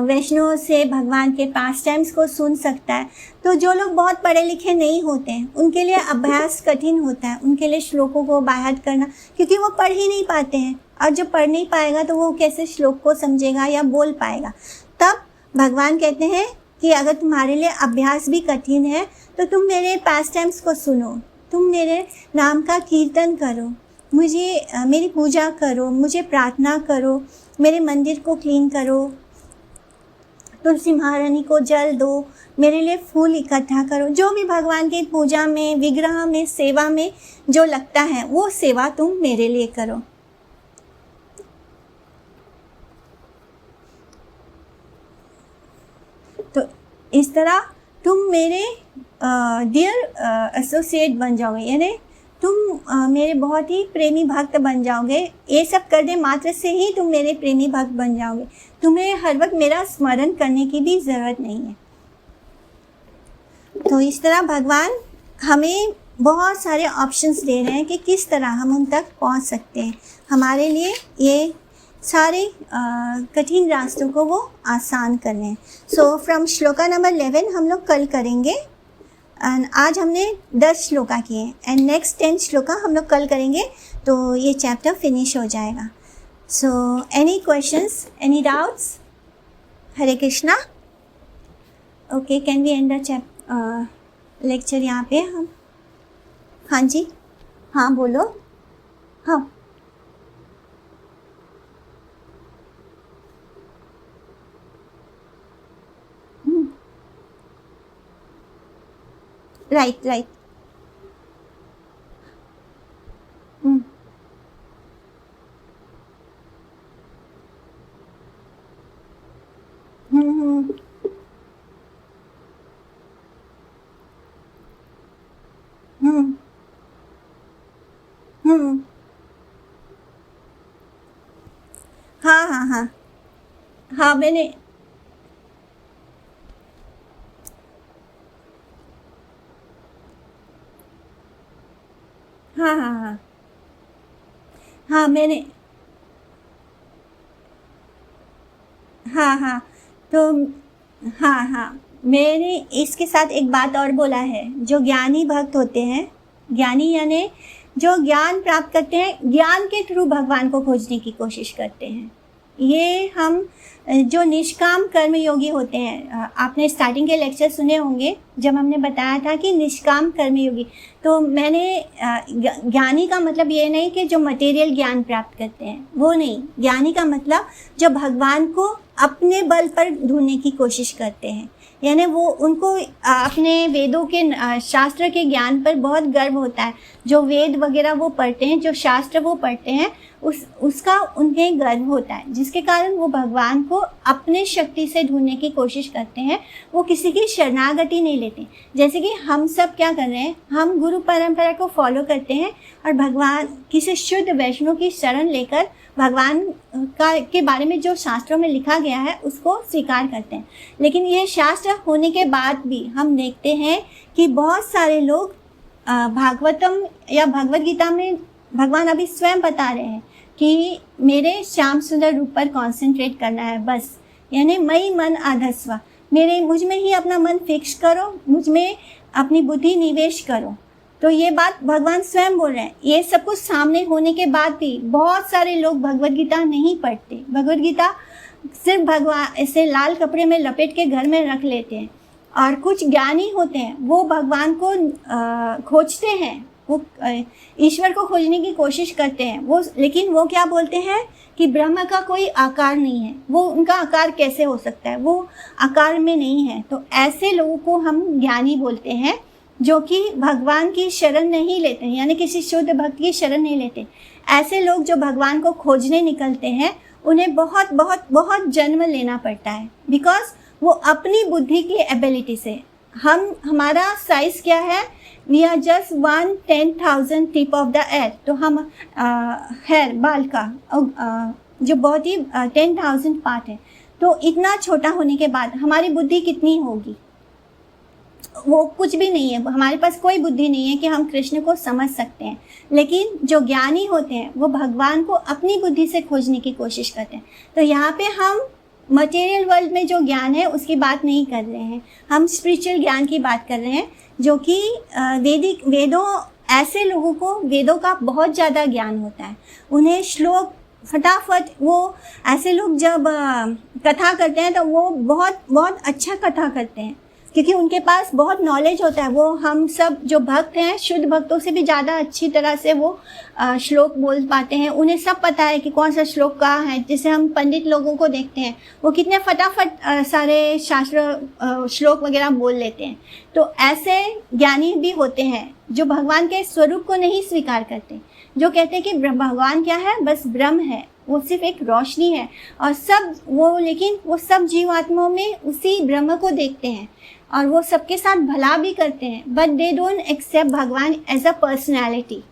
वैष्णव से भगवान के पास टाइम्स को सुन सकता है। तो जो लोग बहुत पढ़े लिखे नहीं होते हैं, उनके लिए अभ्यास कठिन होता है, उनके लिए श्लोकों को बाहर करना, क्योंकि वो पढ़ ही नहीं पाते हैं। और जो पढ़ नहीं पाएगा तो वो कैसे श्लोक को समझेगा या बोल पाएगा। तब भगवान कहते हैं कि अगर तुम्हारे लिए अभ्यास भी कठिन है तो तुम मेरे पास टाइम्स को सुनो, तुम मेरे नाम का कीर्तन करो, मेरी पूजा करो, मुझे प्रार्थना करो, मेरे मंदिर को क्लीन करो, तुलसी महारानी को जल दो, मेरे लिए फूल इकट्ठा करो। जो भी भगवान की पूजा में, विग्रह में, सेवा में जो लगता है वो सेवा तुम मेरे लिए करो। तो इस तरह तुम मेरे डियर एसोसिएट बन जाओगे, यानी तुम मेरे बहुत ही प्रेमी भक्त बन जाओगे। ये सब करने मात्र से ही तुम मेरे प्रेमी भक्त बन जाओगे। तुम्हें हर वक्त मेरा स्मरण करने की भी ज़रूरत नहीं है। तो इस तरह भगवान हमें बहुत सारे ऑप्शंस दे रहे हैं कि किस तरह हम उन तक पहुंच सकते हैं। हमारे लिए ये सारे कठिन रास्तों को वो आसान कर रहे हैं। सो फ्रॉम श्लोका नंबर 11 हम लोग कल करेंगे। एंड आज हमने 10 श्लोका किए एंड नेक्स्ट 10 श्लोका हम लोग कल करेंगे, तो ये चैप्टर फिनिश हो जाएगा। So any questions, any doubts? Hare Krishna. Okay, can we end the lecture यहाँ पे हम? हाँ जी, हाँ बोलो। हाँ राइट राइट। हम्म। हाँ हाँ हाँ। हाँ मैंने, हाँ हाँ हाँ। हाँ मैंने, हाँ हाँ। तो हाँ हाँ, मैंने इसके साथ एक बात और बोला है, जो ज्ञानी भक्त होते हैं, ज्ञानी यानी जो ज्ञान प्राप्त करते हैं, ज्ञान के थ्रू भगवान को खोजने की कोशिश करते हैं। ये हम जो निष्काम कर्म योगी होते हैं, आपने स्टार्टिंग के लेक्चर सुने होंगे जब हमने बताया था कि निष्काम कर्म योगी, तो मैंने ज्ञानी का मतलब ये नहीं कि जो मटेरियल ज्ञान प्राप्त करते हैं, वो नहीं। ज्ञानी का मतलब जो भगवान को अपने बल पर ढूंढने की कोशिश करते हैं, यानी वो उनको अपने वेदों के शास्त्र के ज्ञान पर बहुत गर्व होता है। जो वेद वगैरह वो पढ़ते हैं, जो शास्त्र वो पढ़ते हैं, उसका उन्हें गर्व होता है, जिसके कारण वो भगवान को अपने शक्ति से ढूंढने की कोशिश करते हैं। वो किसी की शरणागति नहीं लेते। जैसे कि हम सब क्या कर रहे हैं, हम गुरु परंपरा को फॉलो करते हैं और भगवान किसी शुद्ध वैष्णव की शरण लेकर भगवान का के बारे में जो शास्त्रों में लिखा गया है उसको स्वीकार करते हैं। लेकिन ये शास्त्र होने के बाद भी हम देखते हैं कि बहुत सारे लोग भागवतम या भगवद गीता में भगवान अभी स्वयं बता रहे हैं कि मेरे श्याम सुंदर रूप पर कॉन्सेंट्रेट करना है बस, यानी मई मन आधस्व, मुझ में ही अपना मन फिक्स करो, मुझ में अपनी बुद्धि निवेश करो। तो ये बात भगवान स्वयं बोल रहे हैं। ये सब कुछ सामने होने के बाद भी बहुत सारे लोग भगवद गीता नहीं पढ़ते। भगवद गीता सिर्फ भगवान ऐसे लाल कपड़े में लपेट के घर में रख लेते हैं। और कुछ ज्ञानी होते हैं, वो भगवान को खोजते हैं, वो ईश्वर को खोजने की कोशिश करते हैं। वो लेकिन वो क्या बोलते हैं कि ब्रह्म का कोई आकार नहीं है, वो उनका आकार कैसे हो सकता है, वो आकार में नहीं है। तो ऐसे लोगों को हम ज्ञानी बोलते हैं, जो कि भगवान की शरण नहीं लेते हैं, यानी किसी शुद्ध भक्त की शरण नहीं लेते। ऐसे लोग जो भगवान को खोजने निकलते हैं, उन्हें बहुत बहुत बहुत जन्म लेना पड़ता है, बिकॉज वो अपनी बुद्धि की एबिलिटी से, हमारा साइज क्या है, we are just 1/10,000 tip of the air. तो हम हेयर बाल का जो बहुत ही 10,000 पार्ट है, तो इतना छोटा होने के बाद हमारी बुद्धि कितनी होगी, वो कुछ भी नहीं है। हमारे पास कोई बुद्धि नहीं है कि हम कृष्ण को समझ सकते हैं। लेकिन जो ज्ञानी होते हैं वो भगवान को अपनी बुद्धि से खोजने की कोशिश करते हैं। तो यहाँ पे हम मटेरियल वर्ल्ड में जो ज्ञान है उसकी बात नहीं कर रहे हैं, हम स्पिरिचुअल ज्ञान की बात कर रहे हैं, जो कि वेदों, ऐसे लोगों को वेदों का बहुत ज़्यादा ज्ञान होता है। उन्हें श्लोक फटाफट, वो ऐसे लोग जब कथा करते हैं तो वो बहुत बहुत अच्छा कथा करते हैं, क्योंकि उनके पास बहुत नॉलेज होता है। वो हम सब जो भक्त हैं, शुद्ध भक्तों से भी ज़्यादा अच्छी तरह से वो श्लोक बोल पाते हैं। उन्हें सब पता है कि कौन सा श्लोक कहाँ है। जैसे हम पंडित लोगों को देखते हैं, वो कितने फटाफट सारे शास्त्र श्लोक वगैरह बोल लेते हैं। तो ऐसे ज्ञानी भी होते हैं जो भगवान के स्वरूप को नहीं स्वीकार करते, जो कहते हैं कि भगवान क्या है, बस ब्रह्म है, वो सिर्फ एक रोशनी है और सब वो, लेकिन वो सब जीवात्माओं में उसी ब्रह्म को देखते हैं और वो सबके साथ भला भी करते हैं, बट दे डोंट एक्सेप्ट भगवान एज अ पर्सनैलिटी।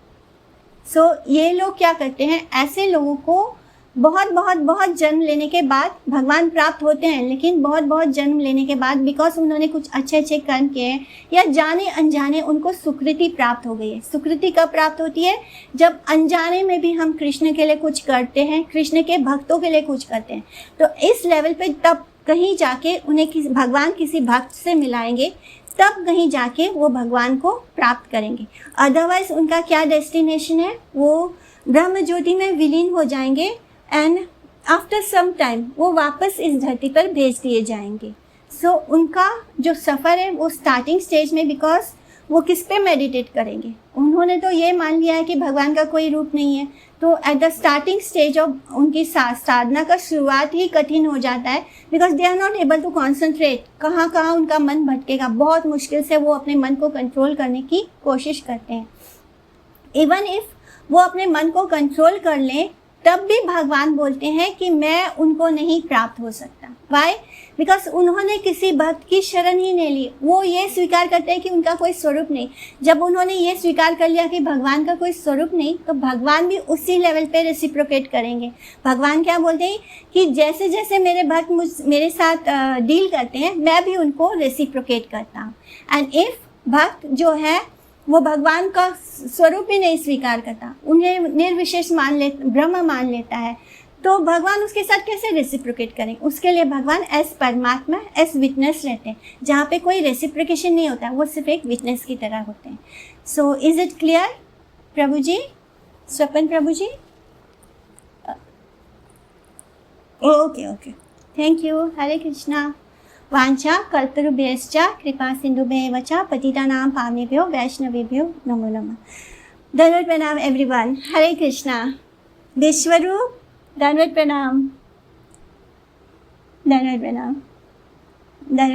सो ये लोग क्या करते हैं, ऐसे लोगों को बहुत बहुत बहुत जन्म लेने के बाद भगवान प्राप्त होते हैं, लेकिन बहुत बहुत जन्म लेने के बाद, बिकॉज उन्होंने कुछ अच्छे अच्छे कर्म किए हैं या जाने अनजाने उनको सुकृति प्राप्त हो गई है। सुकृति कब प्राप्त होती है, जब अनजाने में भी हम कृष्ण के लिए कुछ करते हैं, कृष्ण के भक्तों के लिए कुछ करते हैं। तो इस लेवल पे तब कहीं जाके उन्हें भगवान किसी भक्त से मिलाएंगे, तब कहीं जाके वो भगवान को प्राप्त करेंगे। अदरवाइज उनका क्या डेस्टिनेशन है, वो ब्रह्म ज्योति में विलीन हो जाएंगे एंड आफ्टर सम टाइम वो वापस इस धरती पर भेज दिए जाएंगे। सो उनका जो सफ़र है वो स्टार्टिंग स्टेज में, बिकॉज वो किस पे मेडिटेट करेंगे, उन्होंने तो ये मान लिया है कि भगवान का कोई रूप नहीं है। तो at the starting stage of उनकी साधना का शुरुआत ही कठिन हो जाता है, because they are not able to concentrate. कहाँ कहाँ उनका मन भटकेगा, बहुत मुश्किल से वो अपने मन को कंट्रोल करने की कोशिश करते हैं। इवन इफ वो अपने मन को कंट्रोल कर लें तब भी भगवान बोलते हैं कि मैं उनको नहीं प्राप्त हो सकता। वाई? बिकॉज उन्होंने किसी भक्त की शरण ही नहीं ली। वो ये स्वीकार करते हैं कि उनका कोई स्वरूप नहीं। जब उन्होंने ये स्वीकार कर लिया कि भगवान का कोई स्वरूप नहीं, तो भगवान भी उसी लेवल पे रेसिप्रोकेट करेंगे। भगवान क्या बोलते हैं कि जैसे जैसे मेरे भक्त मेरे साथ डील करते हैं, मैं भी उनको रेसिप्रोकेट करता हूँ। एंड इफ भक्त जो है वो भगवान का स्वरूप ही नहीं स्वीकार करता, उन्हें निर्विशेष ब्रह्म मान लेता है, तो भगवान उसके साथ कैसे रेसिप्रोकेट करें? उसके लिए भगवान एज परमात्मा, एज विटनेस रहते हैं, जहाँ पे कोई रेसिप्रोकेशन नहीं होता, वो सिर्फ एक विटनेस की तरह होते हैं। So is it clear Prabhu ji? Swapan Prabhu ji? Okay okay, thank you. Hare Krishna. वांछा कल्पतरुभ्यश्च कृपा सिंधुभ्येव च पतितानां पावनेभ्यो वैष्णवेभ्यो नमो नमः। धन्यवाद प्रणाम एवरीवन। हरे कृष्णा। विश्वरूप धन्यवाद प्रणाम। धन्यवाद प्रणाम। धन्यवाद।